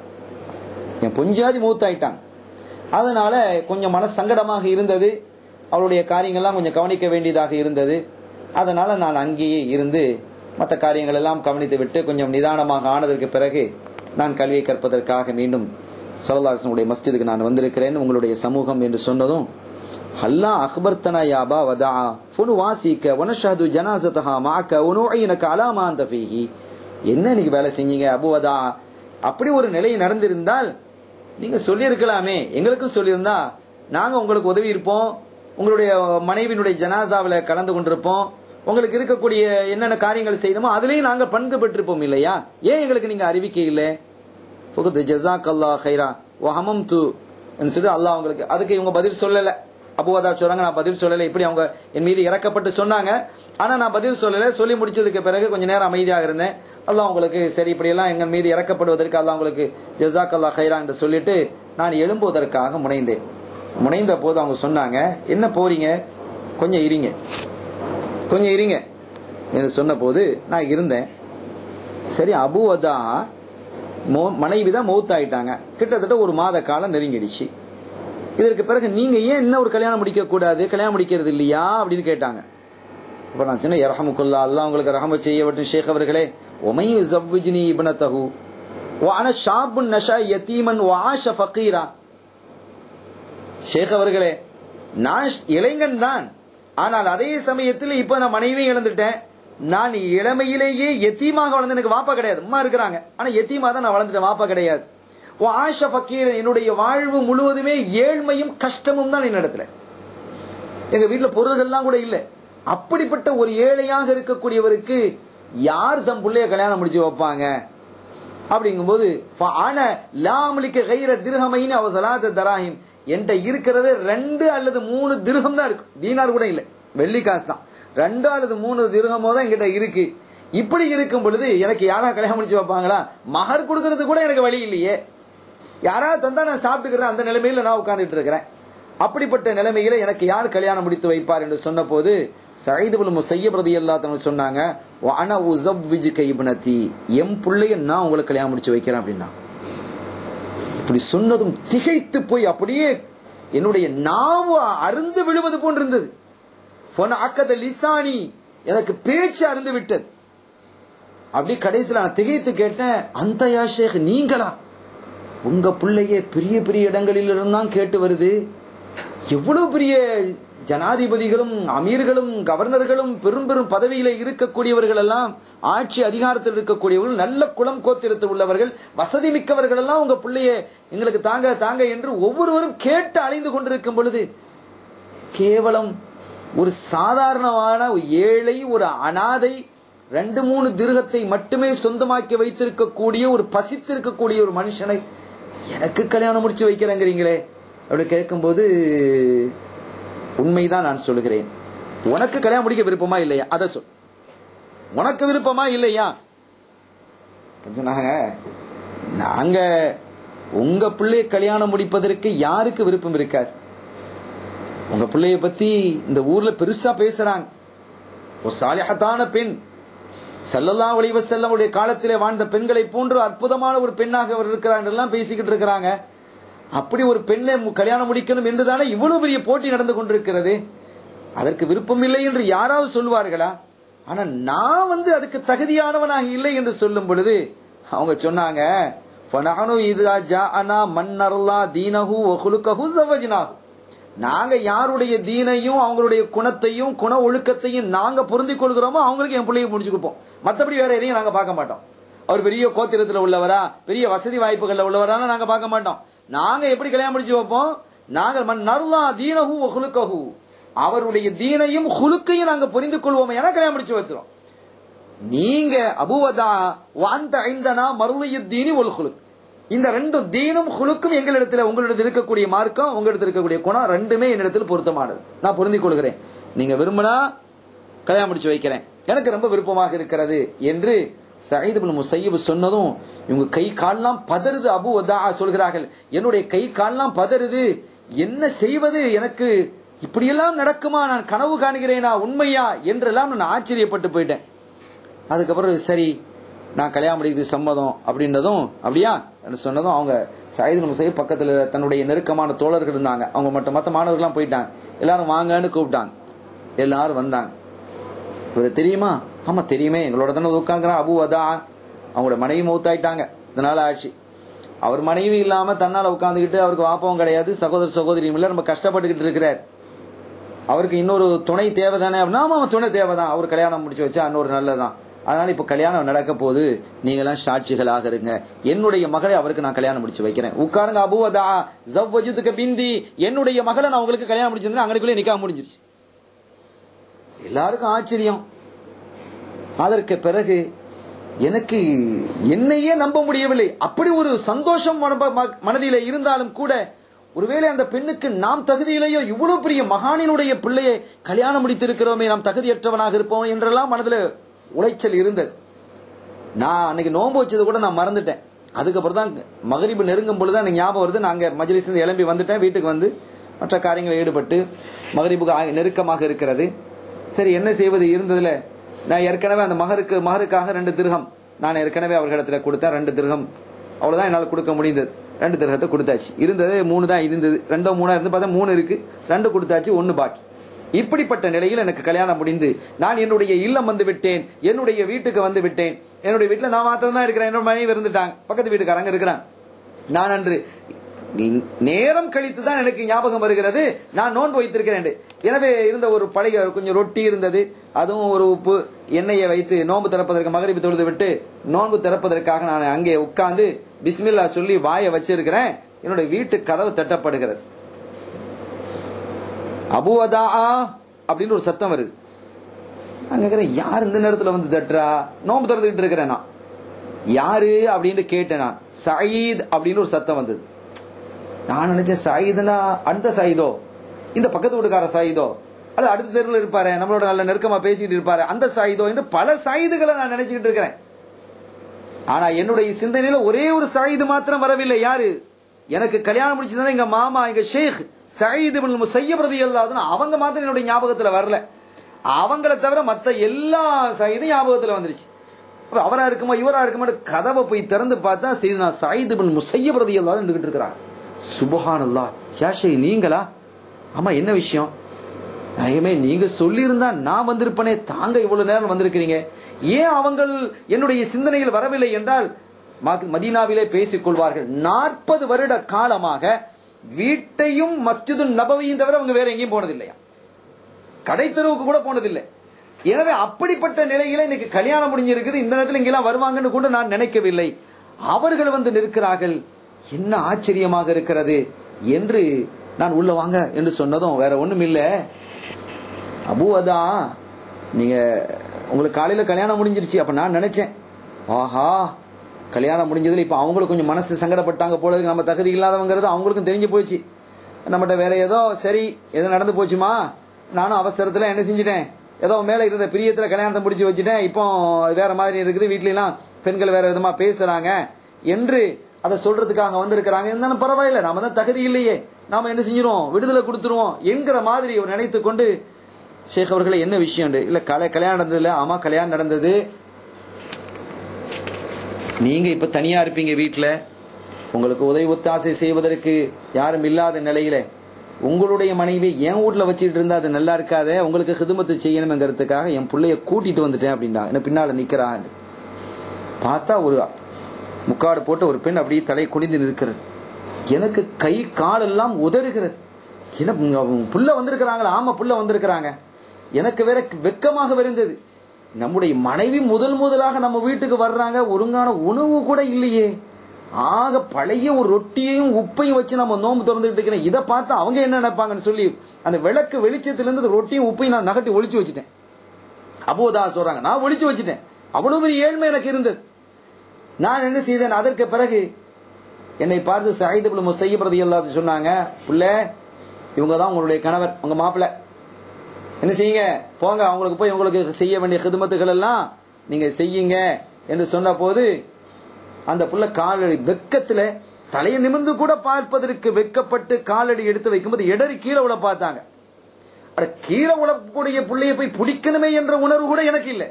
அதனால கொஞ்சம் மன சங்கடமாக இருந்தது. அவளுடைய காரியங்கள்லாம் கொஞ்சம் கவனிக்க வேண்டியதாக இருந்தது. அதனால நான் அங்கேயே இருந்து மற்ற காரியங்கள் எல்லாம் கவனித்து விட்டு கொஞ்சம் நிதானமாக ஆனதற்கு பிறகு நான் கல்வியை கற்பதற்காக மீண்டும் ஸல்லல்லாஹு அலைஹி வஸல்லம் மஸ்ஜிதுக்கு நான் வந்திருக்கிறேன் உங்களுடைய சமூகம் என்று சொன்னதும், அல்லாஹ் அக்பர்தனா யா பா வதா ஃபுனுவாசிக வனஷஹது ஜனாஸதஹா மஅக வனுஈனக அலா மா அன்த ஃபீஹி. என்ன இன்னைக்கு வேலை செஞ்சீங்க அபூவதா? அப்படி ஒரு நிலை நடந்திருந்தால் நீங்க சொல்லி இருக்கலாமே, எங்களுக்கும் சொல்லியிருந்தா நாங்க உங்களுக்கு உதவி இருப்போம், உங்களுடைய மனைவியினுடைய ஜனாசாவில கலந்து கொண்டிருப்போம், உங்களுக்கு இருக்கக்கூடிய என்னென்ன காரியங்கள் செய்யணுமோ அதுலயும் நாங்க பங்கு பெற்றிருப்போம் இல்லையா? ஏன் எங்களுக்கு நீங்க அறிவிக்கை இல்லை? ஜஸாக்கல்லாஹ் கைரா வஹமம்து என்று சொல்லி அல்லாஹ் உங்களுக்கு அதுக்கு இவங்க பதில் சொல்லல. அபூவதா சொல்றாங்க, நான் பதில் சொல்லல. இப்படி அவங்க என் மீது இறக்கப்பட்டு சொன்னாங்க, ஆனா நான் பதில் சொல்லல. சொல்லி முடிச்சதுக்கு பிறகு கொஞ்ச நேரம் அமைதியாக இருந்தேன். அல்லாஹ் உங்களுக்கு சரி இப்படியெல்லாம் எங்கள் மீது இறக்கப்படுவதற்கு அல்லாஹ் உங்களுக்கு ஜஸாக்கல்லாஹ் கைரா என்று சொல்லிட்டு நான் எழும்புவதற்காக முனைந்த போது அவங்க சொன்னாங்க, என்ன போறீங்க, கொஞ்சம் இருங்க என்று சொன்ன போது நான் இருந்தேன். சரி, அபூவதா மனைவிதான் மௌத்தாயிட்டாங்க, கிட்டத்தட்ட ஒரு மாத காலம் நெருங்கிடுச்சு. இதற்கு பிறகு நீங்க ஏன் இன்னும் ஒரு கல்யாணம் முடிக்க கூடாது, கல்யாணம் முடிக்கிறது இல்லையா அப்படின்னு கேட்டாங்க. அப்ப நான் சொன்னேன், யர்ஹமுக்குல்லா, அல்லாஹ் உங்களுக்கு ரஹமத் செய்யட்டும் ஷேக் அவர்களே, உமையு ஸவ்விஜ்னி இப்னதஹு வ அன ஷாபுன் நஷா யதீமன் வ ஆஷ ஃபகீரா. ஷேக் அவர்களே, நான் இளைஞன் தான், ஆனால் அதே சமயத்தில் இப்ப நான் மனைவியும் இழந்துட்டேன். நான் இளமையிலேயே எத்தீமாக வளர்ந்து, எனக்கு வாப்பா கிடையாது, அம்மா இருக்கிறாங்க, ஆனா எத்தீமா தான் நான் வளர்ந்துட்டேன், வாப்பா கிடையாது. ஆஷ ஃபகீர், என்னுடைய வாழ்வு முழுவதுமே ஏழ்மையும் கஷ்டமும் தான் என்னிடத்துல. எங்க வீட்டுல பொருள்கள்லாம் கூட இல்லை. அப்படிப்பட்ட ஒரு ஏழையாக இருக்கக்கூடியவருக்கு யார் தம் பிள்ளைய கல்யாணம் முடிச்சு வைப்பாங்க? அப்படிங்கும்போது என்கிட்ட இருக்கிறது 2 அல்லது 3 திர்ஹம் தான் இருக்கு, தீனார் கூட இல்லை, வெள்ளி காசு தான். 2 அல்லது 3 திர்ஹமோ தான் என்கிட்ட இருக்கு. இப்படி இருக்கும் பொழுது எனக்கு யாரா கல்யாணம் முடிச்சு வைப்பாங்களா? மகர் கொடுக்கறது கூட எனக்கு வழி இல்லையே, யாராவது தந்தா நான் சாப்பிட்டுக்கிறேன், அந்த நிலைமையில நான் உட்கார்ந்துட்டு இருக்கிறேன். அப்படிப்பட்ட நிலைமையில எனக்கு யார் கல்யாணம் முடித்து வைப்பார் என்று சொன்ன போது சயீத் இப்னு முஸய்யிப் ரலியல்லாஹு அன்ஹு சொன்னாங்க, வஅன உஸவ்விஜுக இப்னதி, எம் பிள்ளைய நான் உங்களுக்கு கல்யாணம் முடிச்சு வைக்கிறேன் அப்படின்னா. இப்படி சொன்னதும் திகைத்து போய் அப்படியே என்னுடைய நாவு அருந்து விழுவது போன்றிருந்தது. ஃபனஅகத லிசானி, எனக்கு பேச்சு அருந்து விட்டது. அப்படி கடைசியில் நான் திகைத்து கேட்டேன், அந்த யா ஷேக், நீங்களா? உங்க பிள்ளையே பெரிய பெரிய இடங்களில் இருந்தான் கேட்டு வருது. எவ்வளவு பெரிய ஜனாதிபதிகளும் அமீர்களும் கவர்னர்களும் பெரும் பெரும் பதவியில இருக்கக்கூடியவர்கள் எல்லாம், ஆட்சி அதிகாரத்தில் இருக்கக்கூடியவர்கள், நல்ல குலம் கோத்திரத்தில் உள்ளவர்கள், வசதி மிக்கவர்கள் எல்லாம் உங்க பிள்ளைய எங்களுக்கு தாங்க தாங்க என்று ஒவ்வொருவரும் கேட்டு அழிந்து கொண்டிருக்கும் பொழுது, கேவலம் ஒரு சாதாரணமான ஒரு ஏழை, ஒரு அனாதை, 2-3 திர்ஹத்தை மட்டுமே சொந்தமாக்கி வைத்திருக்கக்கூடிய ஒரு பசித்திருக்கக்கூடிய ஒரு மனுஷனை எனக்கு கல்யாணம் முடிச்சு வைக்கிறேங்கிறீங்களே அப்படி கேட்கும்போது, உண்மைதான் நான் சொல்கிறேன். உனக்கு கல்யாணம் முடிக்க விருப்பமா இல்லையா? அத சொல். உனக்கு விருப்பமா இல்லையா? நாங்க உங்க பிள்ளைய கல்யாணம் முடிப்பதற்கு யாருக்கு விருப்பம் இருக்காது? உங்க பிள்ளைய பத்தி இந்த ஊர்ல பெருசா பேசுறாங்க. ஒரு சாலிஹத்தான பெண், ஸல்லல்லாஹு அலைஹி வஸல்லம் உடைய காலத்திலே வாழ்ந்த பெண்களை போன்று அற்புதமான ஒரு பெண்ணாக அவர் இருக்கிறார் எல்லாம் பேசிக்கிட்டு இருக்கிறாங்க. அப்படி ஒரு பெண்ணை கல்யாணம் முடிக்கணும் என்றுதானே இவ்வளவு பெரிய போட்டி நடந்து கொண்டிருக்கிறது. அதற்கு விருப்பம் இல்லை என்று யாராவது சொல்வார்களா? ஆனா நான் அதுக்கு தகுதியானவனாக இல்லை என்று சொல்லும் பொழுது அவங்க சொன்னாங்க, ஃபனஹனு இதா ஜாஅனா மன்னர்லா தீனஹு வ குலுகஹு ஸவஜ்னாஹு. நாங்க யாருடைய தீனையும் அவங்களுடைய குணத்தையும் குண ஒழுக்கத்தையும் நாங்க பொருந்திக் கொள்கிறோமோ அவங்களுக்கு என் பிள்ளையை முடிச்சு கொடுப்போம். மற்றபடி வேற எதையும் நாங்க பார்க்க மாட்டோம். அவர் பெரிய கோத்திரத்தில் உள்ளவரா, பெரிய வசதி வாய்ப்புகள்ல உள்ளவரான நாங்க பார்க்க மாட்டோம். நாங்க எப்படி கல்யாணம் முடிச்சு வைப்போம்? நாங்கள் மன்னர்லா தீனஹு வ குலுகஹு, அவருடைய தீனையும் குலுக்கையும் நாங்க புரிந்து கொள்வோம் என கல்யாணம் முடிச்சு வச்சிரும். நீங்க அபூவதா வஅன்த இந்தனா மர்லியுத் தீனி வல் குலுக், இந்த 2 தீனும் குலுக்கும் எங்களிடத்தில், உங்களிடத்தில் இருக்கக்கூடிய மார்க்கம், உங்களிடத்தில் இருக்கக்கூடிய குணம் 2மே என்னிடத்தில் பொருத்தமானது, நான் பொருந்திக் கொள்கிறேன். நீங்க விரும்பினா கல்யாணம் முடிச்சு வைக்கிறேன், எனக்கு ரொம்ப விருப்பமாக இருக்கிறது என்று சயீத் இப்னு முஸையிப் சொன்னதும் இவங்க கை கால்லாம் பதறுது. அபூ வதா சொல்கிறார்கள், என்னுடைய கை கால்லாம் பதறுது, என்ன செய்வது, எனக்கு இப்படியெல்லாம் நடக்குமா, நான் கனவு காணுகிறேனா, உண்மையா என்றெல்லாம் நான் ஆச்சரியப்பட்டு போயிட்டேன். அதுக்கப்புறம் சரி நான் கல்யாணம் முடிக்கிறது சம்மதம் அப்படின்றதும், அப்படியா சொன்னதும் அவங்க சயீத் இப்னு முஸையிப் பக்கத்தில் தன்னுடைய நெருக்கமான தோழர்கள் இருந்தாங்க, அவங்க மட்டும் மற்ற மாணவர்கள்லாம் போயிட்டாங்க. எல்லாரும் வாங்கன்னு கூப்பிட்டாங்க. எல்லாரும் வந்தாங்க. இவருக்கு தெரியுமா? ஆமா தெரியுமே, எங்களோட தானே உட்காந்துக்கிறான் அபூ வதா. அவங்களோட மனைவி மௌத்தாயிட்டாங்க, இதனால ஆச்சு. அவர் மனைவி இல்லாம தன்னால உட்காந்துக்கிட்டு அவருக்கு வாப்பவும் கிடையாது, சகோதர சகோதரியும் இல்ல, நம்ம கஷ்டப்பட்டுக்கிட்டு இருக்கிறார். அவருக்கு இன்னொரு துணை தேவைதானே அப்படின்னா, ஆமா துணை தேவைதான், அவர் கல்யாணம் முடிச்சு வச்சா இன்னொரு நல்லதான். அதனால இப்ப கல்யாணம் நடக்க போது, நீங்க எல்லாம் சாட்சிகளாக இருங்க, என்னுடைய மகளை அவருக்கு நான் கல்யாணம் முடிச்சு வைக்கிறேன், உட்காருங்க. அபூ வதா ஜவ்வஜுதுக பிந்தி, என்னுடைய மகளை நான் உங்களுக்கு கல்யாணம் முடிச்சிருந்தேன், அங்கனக்குள்ளே நிக்காஹ் முடிஞ்சிருச்சு. எல்லாருக்கும் ஆச்சரியம். அதற்கு பிறகு எனக்கு என்னையே நம்ப முடியவில்லை. அப்படி ஒரு சந்தோஷம் மனதிலே இருந்தாலும் கூட, ஒருவேளை அந்த பெண்ணுக்கு நாம் தகுதியிலேயோ, இவ்வளவு பெரிய மகானினுடைய பிள்ளையை கல்யாணம் முடித்திருக்கிறோமே, நாம் தகுதியற்றவனாக இருப்போம் என்றெல்லாம் மனதில் உளைச்சல் இருந்தது. நான் அன்னைக்கு நோன்பு வச்சது கூட நான் மறந்துட்டேன். அதுக்கப்புறம் தான் மகரிபு நெருங்கும் பொழுது எனக்கு ஞாபகம் வருது. நாங்க மஜ்லிஸ் எழும்பி வந்துட்டேன், வீட்டுக்கு வந்து மற்ற காரியங்களில் ஈடுபட்டு மகரிபுக்கு நெருக்கமாக இருக்கிறது. சரி என்ன செய்வது இருந்ததுல, நான் ஏற்கனவே அந்த மகருக்காக 2 திர்ஹம் நான் ஏற்கனவே அவர்களிடத்துல கொடுத்தேன். 2 திர்ஹம் அவ்வளவுதான் என்னால் கொடுக்க முடிந்தது. 2 திர்ஹத்தை கொடுத்தாச்சு. இருந்தது 3 தான் இருந்தது, 2 3 இருந்து பார்த்தா 3 இருக்கு, 2 கொடுத்தாச்சு, 1 பாக்கி. இப்படிப்பட்ட நிலையில் எனக்கு கல்யாணம் முடிந்து நான் என்னுடைய இல்லம் வந்து விட்டேன், என்னுடைய வீட்டுக்கு வந்து விட்டேன். என்னுடைய வீட்டுல நான் மாத்திரம் தான் இருக்கிறேன், என்னோட மனைவி இருந்துட்டாங்க, பக்கத்து வீட்டுக்காரங்க இருக்கிறான். நான் அன்று நேரம் கழித்து தான் எனக்கு ஞாபகம் வருகிறது நான் நோன்பு வைத்திருக்கிறேன். எனவே இருந்த ஒரு பழைய கொஞ்சம் ரொட்டி இருந்தது, அதுவும் ஒரு உப்பு எண்ணெயை வைத்து நோன்பு திறப்பதற்கு மகரிபு தொழுது விட்டு நோன்பு திறப்பதற்காக நான் அங்கே உட்கார்ந்து பிஸ்மில்லா சொல்லி வாயை வச்சிருக்கிறேன். என்னுடைய வீட்டு கதவு தட்டப்படுகிறது. அபூ வதா அப்படின்னு ஒரு சத்தம் வருது. அங்க யார் இந்த நேரத்தில் வந்து தட்டுறா? நோன்பு திறந்துகிட்டு இருக்கிறேன் நான். யாரு அப்படின்னு கேட்டேன் நான். சயீத் அப்படின்னு ஒரு சத்தம் வந்தது. நான் நினைச்சேன் சயீதுனா அந்த சயீதோ, இந்த பக்கத்து வீட்டுக்கார சயீதோ, அல்லது அடுத்த தெருவில் இருப்பாரு, நம்மளோட நல்ல நெருக்கமா பேசிட்டு இருப்பாரு அந்த சயீதோ என்று பல சயீதுகளை நான் நினைச்சுக்கிட்டு இருக்கிறேன். ஆனா என்னுடைய சிந்தனையில ஒரே ஒரு சயீது மாத்திரம் வரவில்லை. யாரு? எனக்கு கல்யாணம் முடிச்சது எங்க மாமா, எங்க ஷேக் சயீத் இப்னு முஸையிப் ரலியல்லாஹு அன்ஹு. அவங்க மாத்திரம் என்னுடைய ஞாபகத்துல வரல. அவங்கள தவிர மத்த எல்லா சயீதும் ஞாபகத்துல வந்துருச்சு. அவரா இருக்குமா இவரா இருக்குமா கதவை போய் திறந்து பார்த்தா சையதுனா சயீத் இப்னு முஸையிப் ரலியல்லாஹு அன்ஹு நின்னுட்டு இருக்கிறார். சுப்ஹானல்லாஹ், யா ஷேக் நீங்களா? ஆமா என்ன விஷயம்? நாயகமே நீங்க சொல்லி இருந்தா நான் வந்திருப்பனே, தாங்க இவ்வளவு நேரம் வந்திருக்கிறீங்க, ஏன் அவங்கள் என்னுடைய சிந்தனையில் வரவில்லை என்றால், மதீனாவிலே பேசிக் கொள்வார்கள் 40 வருட காலமாக வீட்டையும் மஸ்ஜிது நபவியும் தவிர அவங்க வேற எங்கேயும் போனதில்லையா, கடை தெருவுக்கு கூட போனதில்லை. எனவே அப்படிப்பட்ட நிலையில இன்னைக்கு கல்யாணம் முடிஞ்சிருக்குது, இந்த நேரத்தில் இங்கெல்லாம் வருவாங்கன்னு கூட நான் நினைக்கவில்லை. அவர்கள் வந்து நிற்கிறார்கள், என்ன ஆச்சரியமாக இருக்கிறது என்று நான் உள்ள வாங்க என்று சொன்னதும் வேற ஒண்ணும் இல்ல, அபூ வதா நீங்க உங்களுக்கு காலையில கல்யாணம் முடிஞ்சிருச்சு. அப்ப நான் நினைச்சேன், ஆஹா கல்யாணம் முடிஞ்சதுல இப்ப அவங்களுக்கு கொஞ்சம் மனசு சங்கடப்பட்டாங்க போல இருக்கு, நம்ம தகுதி இல்லாதவங்கிறது அவங்களுக்கும் தெரிஞ்சு போச்சு, நம்மகிட்ட வேற ஏதோ சரி ஏதோ நடந்து போச்சுமா, நானும் அவசரத்துல என்ன செஞ்சிட்டேன், ஏதோ மேல இருந்த பிரியத்துல கல்யாணத்தை முடிச்சு வச்சுட்டேன், இப்போ வேற மாதிரி இருக்குது, வீட்ல எல்லாம் பெண்கள் வேற விதமா பேசுறாங்க என்று அதை சொல்றதுக்காக வந்திருக்கிறாங்க. இருந்தாலும் பரவாயில்ல, நாம தான் தகுதி இல்லையே, நாம என்ன செஞ்சிருவோம், விடுதலை கொடுத்துருவோம் என்கிற மாதிரி அவர் நினைத்து கொண்டு, ஷேக் அவர்களை என்ன விஷயம்? இல்ல கல்யாணம் நடந்தது இல்ல. ஆமா கல்யாணம் நடந்தது, நீங்க இப்ப தனியா இருப்பீங்க வீட்டுல, உங்களுக்கு உதவி ஒத்தாசை செய்வதற்கு யாரும் இல்லாத நிலையில உங்களுடைய மனைவி என் வீட்டுல வச்சுட்டு இருந்தா அது நல்லா இருக்காதே, உங்களுக்கு ஹிதுமத்து செய்யணும்ங்கிறதுக்காக என் பிள்ளைய கூட்டிட்டு வந்துட்டேன் அப்படின்னா என்ன பின்னால நிக்கிறான். பார்த்தா ஒரு முக்காடு போட்டு ஒரு பெண் அப்படியே தலை குனிந்து நிற்கிறது. எனக்கு கை கால் எல்லாம் உதறுகிறது. என்ன புள்ள வந்திருக்கிறாங்களா? ஆமா புள்ள வந்திருக்கிறாங்க. எனக்கு வேற வெக்கமாக இருந்தது. நம்முடைய மனைவி முதலாக நம்ம வீட்டுக்கு வர்றாங்க, ஒழுங்கான உணவு கூட இல்லையே, ஆக பழைய ஒரு ரொட்டியையும் உப்பையும் வச்சு நம்ம நோம்பு திறந்துட்டு இருக்கிறேன். இதை பார்த்தா அவங்க என்ன நினைப்பாங்கன்னு சொல்லி அந்த விளக்கு வெளிச்சத்திலிருந்து ரொட்டியும் உப்பையும் நான் நகட்டி ஒளிச்சு வச்சுட்டேன். அபூ வதா சொல்றாங்க, நான் ஒளிச்சு வச்சுட்டேன், அவ்வளவு பெரிய ஏழ்மை எனக்கு இருந்தது. நான் என்ன செய்தேன், அதற்கு பிறகு என்னை பார்த்து சயீத் இப்னு முஸையிப் ரலியல்லாஹு அன்ஹு சொன்னாங்க, புள்ள இவங்க தான் உங்களுடைய கணவர், உங்க மாப்பிள்ளை, என்ன செய்யுங்க, போங்க அவங்களுக்கு போய் உங்களுக்கு செய்ய வேண்டிய ஹிதுமத்துகள் எல்லாம் நீங்க செய்யுங்க என்று சொன்ன போது அந்த புள்ள காலடி வெக்கத்துல தலையை நிமிர்ந்து கூட பார்ப்பதற்கு வெக்கப்பட்டு காலடி எடுத்து வைக்கும்போது இடறி கீழே உள்ள பார்த்தாங்க. கீழே உழக்கூடிய புள்ளைய போய் பிடிக்கணுமே என்ற உணர்வு கூட எனக்கு இல்லை.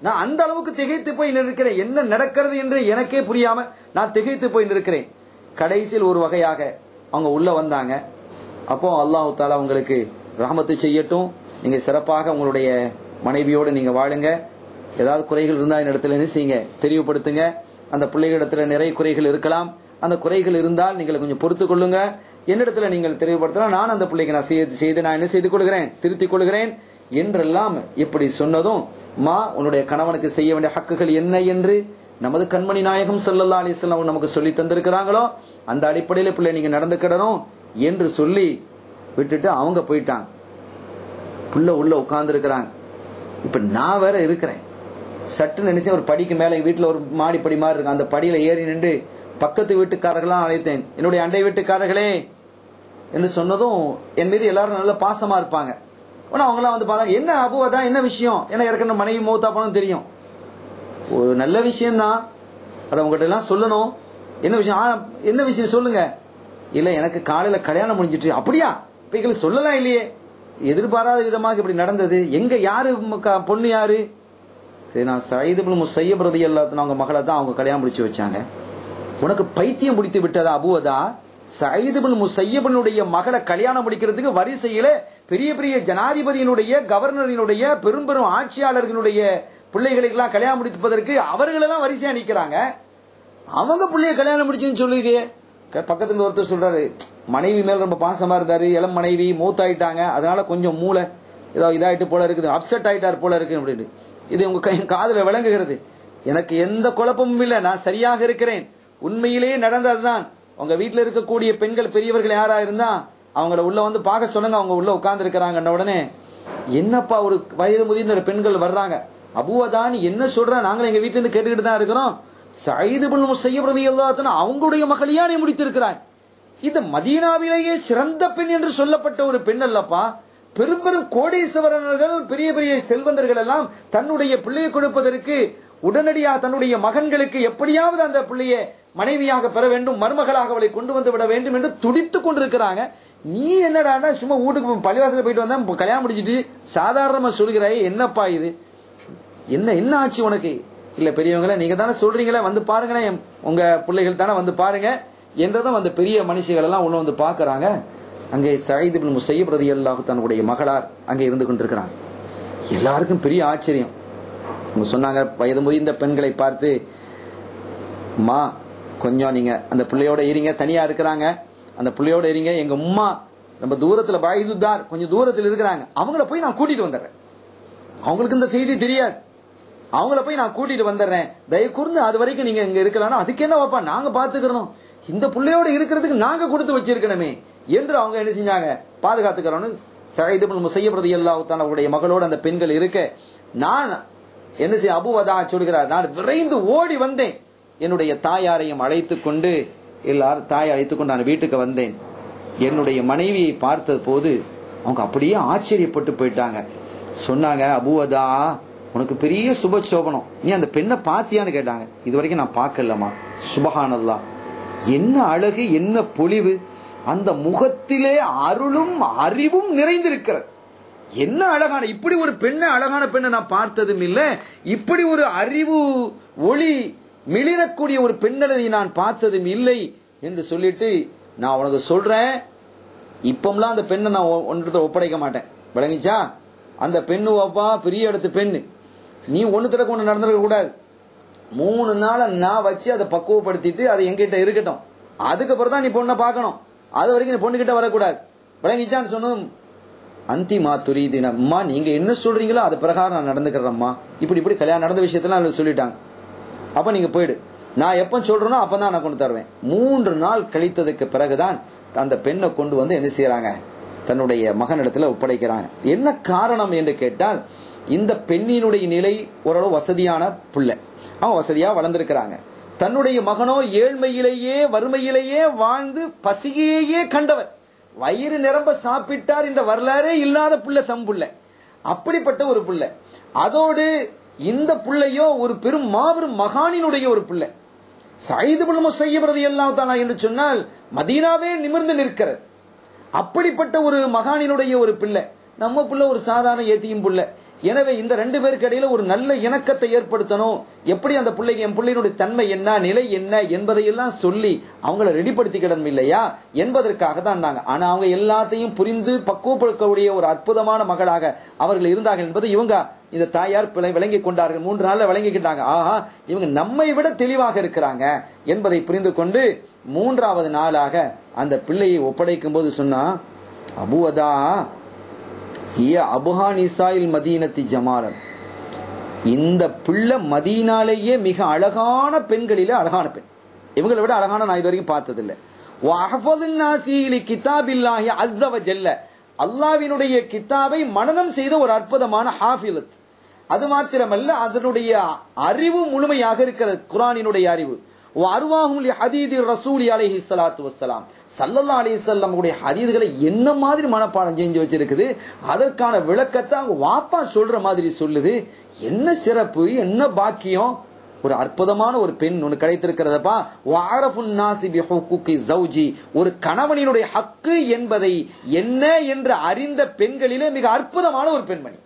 நான் அந்த அளவுக்கு திகைத்து போய் நிற்கிறேன். என்ன நடக்கிறது என்று எனக்கே புரியாம நான் திகைத்து போய் நிற்கிறேன். கடைசியில் ஒரு வகையாக அவங்க உள்ள வந்தாங்க. அப்போ அல்லாஹ் தஆலா உங்களுக்கு ரஹமத்து செய்யட்டும், நீங்க சிறப்பாக உங்களுடைய மனைவியோடு நீங்க வாழுங்க. ஏதாவது குறைகள் இருந்தா இந்த இடத்துல என்ன செய்யுங்க, தெளிவுபடுத்துங்க. அந்த பிள்ளைகளிடத்துல நிறைய குறைகள் இருக்கலாம். அந்த குறைகள் இருந்தால் நீங்கள் கொஞ்சம் பொறுத்துக் கொள்ளுங்க. என்னிடத்துல நீங்கள் தெளிவுபடுத்தலாம். நான் அந்த பிள்ளைக்கு நான் செய்து நான் என்ன செய்து கொள்கிறேன், திருத்திக் கொள்கிறேன் என்றெல்லாம் இப்படி சொன்னதும், மா உன்னுடைய கணவனுக்கு செய்ய வேண்டிய ஹக்குகள் என்ன என்று நமது கண்மணி நாயகம் ஸல்லல்லாஹு அலைஹி வஸல்லம் நமக்கு சொல்லி தந்திருக்கிறாங்களோ அந்த அடிப்படையில் பிள்ளை நீங்க நடந்துக்கிடணும் என்று சொல்லி விட்டுட்டு அவங்க போயிட்டாங்க. புள்ள உள்ள உட்கார்ந்து இருக்கிறாங்க. இப்ப நான் வேற இருக்கிறேன். சட்டு நினைச்சேன், ஒரு படிக்கு மேல வீட்டுல ஒரு மாடி படி மாதிரி இருக்கு, அந்த படியில ஏறி நின்று பக்கத்து வீட்டுக்காரர்களாம் அழைத்தேன், என்னுடைய அண்டை வீட்டுக்காரர்களே என்று சொன்னதும் என் மீது எல்லாரும் நல்ல பாசமா இருப்பாங்க. ஆனா அவங்க எல்லாம் வந்து பார்த்தாங்க, என்ன அபுவதா என்ன விஷயம், ஏன்னா எனக்கு மனைவி மௌத்தா போனது தெரியும். ஒரு நல்ல விஷயம் தான், அதை உங்ககிட்ட எல்லாம் சொல்லணும். என்ன விஷயம், என்ன விஷயம் சொல்லுங்க. இல்ல எனக்கு காலையில கல்யாணம் முடிஞ்சிட்டு. அப்படியா, இப்ப எங்களுக்கு சொல்லலாம் இல்லையே, எதிர்பாராத விதமாக இப்படி நடந்தது. எங்க யாரு பொண்ணு யாரு? சரி, நான் சயீத் இப்னு முஸய்யப் ரலியல்லாஹு அன்ஹு அவங்க மகளை தான் அவங்க கல்யாணம் முடிச்சு வச்சாங்க. உனக்கு பைத்தியம் பிடித்து விட்டதா அபுவதா? சயீத் இப்னு முஸய்யபினுடைய மகளை கல்யாணம் முடிக்கிறதுக்கு வரிசையில பெரிய பெரிய ஜனாதிபதியினுடைய, கவர்னரினுடைய, பெரும் பெரும் ஆட்சியாளர்களுடைய பிள்ளைகளுக்கெல்லாம் கல்யாணம் முடிப்பதற்கு அவர்களெல்லாம் வரிசையா நிக்கிறாங்க. அவங்க பிள்ளைய கல்யாணம் முடிச்சுன்னு சொல்லுதே. பக்கத்துல ஒருத்தர் சொல்றாரு, மனைவி மேல ரொம்ப பாசமா இருந்தாரு, இளம் மனைவி மூத்தாயிட்டாங்க, அதனால கொஞ்சம் மூளை ஏதோ இதாயிட்டு போல இருக்குது, அப்செட் ஆயிட்டார் போல இருக்கு அப்படின்னு. இது உங்க காதுல விளங்குகிறது. எனக்கு எந்த குழப்பமும் இல்லை, நான் சரியாக இருக்கிறேன். உண்மையிலேயே நடந்ததுதான். உங்க வீட்டுல இருக்கக்கூடிய பெண்கள் பெரியவர்கள் யாரா இருந்தா அவங்கள உள்ள வந்து பார்க்க சொன்னாங்க. அவங்க உள்ள உட்கார்ந்து இருக்கிறாங்க. உடனே என்னப்பா ஒரு வயது முதிர்ந்த பெண்கள் வர்றாங்க. அபுவதானி என்ன சொல்ற, நாங்களும் எங்க வீட்டுல இருந்து கேட்டுக்கிட்டு தான் இருக்கிறோம். சயீத் இப்னு முஸய்யப் ரலியல்லாஹு அன்ஹு அவங்களுடைய மகளையா நீ முடித்திருக்கிறாய். இது மதீனாவிலேயே சிறந்த பெண் என்று சொல்லப்பட்ட ஒரு பெண் அல்லப்பா. பெரும் பெரும் கோடீஸ்வரர்கள், பெரிய பெரிய செல்வந்தர்கள் எல்லாம் தன்னுடைய பிள்ளையை கொடுப்பதற்கு உடனடியாக தன்னுடைய மகன்களுக்கு எப்படியாவது அந்த பிள்ளையை மனைவியாக பெற வேண்டும், மருமகளாக அவளை கொண்டு வந்து விட வேண்டும் என்று துடித்துக் கொண்டிருக்கிறாங்க. நீ என்னடா சும்மா வீட்டுக்கு பள்ளிவாசல போயிட்டு வந்தா கல்யாணம் முடிச்சிட்டு சாதாரணமா சொல்கிறாய், என்னப்பா இது, என்ன என்ன ஆச்சு உனக்கு? இல்ல பெரியவங்களே, நீங்க தானே சொல்றீங்களே, வந்து பாருங்களேன், உங்க பிள்ளைகள் தானே, வந்து பாருங்க என்றதும் அந்த பெரிய மனுஷிகள் எல்லாம் ஒண்ணு வந்து பாக்குறாங்க. அங்கே சயீத் இப்னு முஸய்யப் ரலியல்லாஹு தன்னுடைய மகளார் அங்கே இருந்து கொண்டிருக்கிறாங்க. எல்லாருக்கும் பெரிய ஆச்சரியம். அவங்க சொன்னாங்க, வயது முதிர்ந்த பெண்களை பார்த்து, அம்மா கொஞ்சம் நீங்க அந்த பிள்ளையோட இருங்க, தனியா இருக்கிறாங்க, அந்த பிள்ளையோட இருங்க, எங்க உம்மா ரொம்ப தூரத்துல பாயுதார் கொஞ்சம் தூரத்தில் இருக்கிறாங்க, அவங்கள போய் நான் கூட்டிட்டு வந்துடுறேன். அவங்களுக்கு இந்த செய்தி தெரியாது, அவங்கள போய் நான் கூட்டிட்டு வந்துடுறேன், தயவு கூர்ந்து அது வரைக்கும் நீங்க இங்க இருக்கலாம். அதுக்கு என்ன வாப்பா, நாங்க பாத்துக்கிறோம், இந்த பிள்ளையோட இருக்கிறதுக்கு நாங்க கொடுத்து வச்சிருக்கணுமே என்று அவங்க என்ன செஞ்சாங்க, பாதுகாத்துக்கிறோம்னு சயீத் இப்னு முஸய்யப் ரலியல்லாஹு தஆலா அவருடைய மகளோடு அந்த பெண்கள் இருக்க, நான் என்ன செய்ய, அபுவதா சொல்கிறார், நான் விரைந்து ஓடி வந்தேன், என்னுடைய தாயாரையும் அழைத்துக் கொண்டு, எல்லாரும் தாயை அழைத்துக் கொண்டு நான் வீட்டுக்கு வந்தேன். என்னுடைய மனைவியை பார்த்த போது அவங்க அப்படியே ஆச்சரியப்பட்டு போயிட்டாங்க. சொன்னாங்க, அபுவதா உனக்கு பெரிய சுப சோபனம், நீ அந்த பெண்ணை பாத்தியான்னு கேட்டாங்க. இது வரைக்கும் நான் பார்க்கலமா. சுபஹானல்லாஹ், என்ன அழகு, என்ன பொலிவு, அந்த முகத்திலே அருளும் அறிவும் நிறைந்திருக்கிறது. என்ன அழகான, இப்படி ஒரு பெண்ணை, அழகான பெண்ணை நான் பார்த்ததும் இல்லை, இப்படி ஒரு அறிவு ஒளி மிளிரக்கூடிய ஒரு பெண்ணை நான் பார்த்ததும் இல்லை என்று சொல்லிட்டு, நான் உனக்கு சொல்றேன், இப்பம்லாம் அந்த பெண்ணை நான் ஒன்றத்தை ஒப்படைக்க மாட்டேன், விளங்கிச்சா? அந்த பெண்ணு வாப்பா பெரிய இடத்து பெண்ணு, நீ ஒன்னு தடவை ஒண்ணு நடந்துக்க கூடாது. 3 நாள் நான் வச்சு அதை பக்குவப்படுத்திட்டு அதை எங்கிட்ட இருக்கட்டும், அதுக்கப்புறம் தான் நீ பொண்ணை பார்க்கணும், அது வரைக்கும் நீ பொண்ணுகிட்ட வரக்கூடாது, விளங்கிச்சான்னு சொன்னதும், அந்திமா துரீதின, அம்மா நீங்க என்ன சொல்றீங்களோ அது பிரகாரம் நான் நடந்துக்கிறேன்மா, இப்படி இப்படி கல்யாணம் நடந்த விஷயத்தெல்லாம் சொல்லிட்டாங்க. அப்ப நீங்க போயிடு, நான் எப்ப சொல்றேனோ அப்பதான் நான் கொண்டு தருவேன். 3 நாள் கழித்ததுக்கு பிறகுதான் அந்த பெண்ணை கொண்டு வந்து என்ன செய்யறாங்க, தன்னுடைய மகனிடத்துல ஒப்படைக்கிறாங்க. என்ன காரணம் என்று கேட்டால், இந்த பெண்ணினுடைய நிலை ஓரளவு வசதியான பிள்ளை, அவன் வசதியா வளர்ந்திருக்கிறாங்க. தன்னுடைய மகனோ ஏழ்மையிலேயே வறுமையிலேயே வாழ்ந்து பசியையே கண்டவர், வயிறு நிரம்ப சாப்பிட்டார் என்ற வரலாறே இல்லாத புள்ள தம்புள்ள. அப்படிப்பட்ட ஒரு பிள்ளை. அதோடு இந்த பிள்ளையோ ஒரு பெரும் மாபெரும் மகானினுடைய ஒரு பிள்ளை. சயீத் இப்னு முஸய்யிப் ரலியல்லாஹு தஆலா என்று சொன்னால் மதீனாவே நிமிர்ந்து நிற்கிறது. அப்படிப்பட்ட ஒரு மகானினுடைய ஒரு பிள்ளை. நம்ம பிள்ளை ஒரு சாதாரண ஏத்தியும் பிள்ளை. எனவே இந்த ரெண்டு பேருக்கு இடையில ஒரு நல்ல இணக்கத்தை ஏற்படுத்தணும். எப்படி அந்த பிள்ளைக்கு என் பிள்ளையினுடைய தன்மை என்ன, நிலை என்ன என்பதையெல்லாம் சொல்லி அவங்கள ரெடிப்படுத்திக்கிடணும் இல்லையா என்பதற்காக தான் நாங்க. ஆனா அவங்க எல்லாத்தையும் புரிந்து பக்குவப்படுத்தக்கூடிய ஒரு அற்புதமான மகளாக அவர்கள் இருந்தார்கள் என்பது இவங்க இந்த தாயார் விளங்கி கொண்டார்கள். 3 நாள்ல விளங்கிக்கிட்டாங்க. ஆஹா, இவங்க நம்மை விட தெளிவாக இருக்கிறாங்க என்பதை புரிந்து கொண்டு 3வது நாளாக அந்த பிள்ளையை ஒப்படைக்கும் போது சொன்னா, அபுவதா அபுஹா நிசாயில் மதீனத்தி ஜமாலன், இந்த பிள்ளை மதீனாலேயே மிக அழகான பெண்களிலே அழகான பெண். இவங்களை விட அழகான நான் இது வரைக்கும் பார்த்ததில்லை. அல்லாஹ்வினுடைய கிதாபை மனனம் செய்த ஒரு அற்புதமான ஹாஃபிலத். அது மாத்திரமல்ல, அதனுடைய அறிவு முழுமையாக இருக்கிறது, குர்ஆனினுடைய அறிவு. ரசூலி அலைஹி ஸலாத்து வஸ்ஸலாம் ஸல்லல்லாஹு அலைஹி வஸல்லம் உடைய ஹதீஸ்களை என்ன மாதிரி மனப்பாடம் செஞ்சு வச்சிருக்குது. அதற்கான விளக்கத்தை அவங்க வாப்பா சொல்ற மாதிரி சொல்லுது. என்ன சிறப்பு, என்ன பாக்கியம். ஒரு அற்புதமான ஒரு பெண் ஒன்று கிடைத்திருக்கிறதப்பா. வஅரஃபுன் நாஸி பிஹுக்கூகி ஸௌஜி, ஒரு கணவனினுடைய ஹக்கு என்பதை என்ன என்று அறிந்த பெண்களிலே மிக அற்புதமான ஒரு பெண்மணி.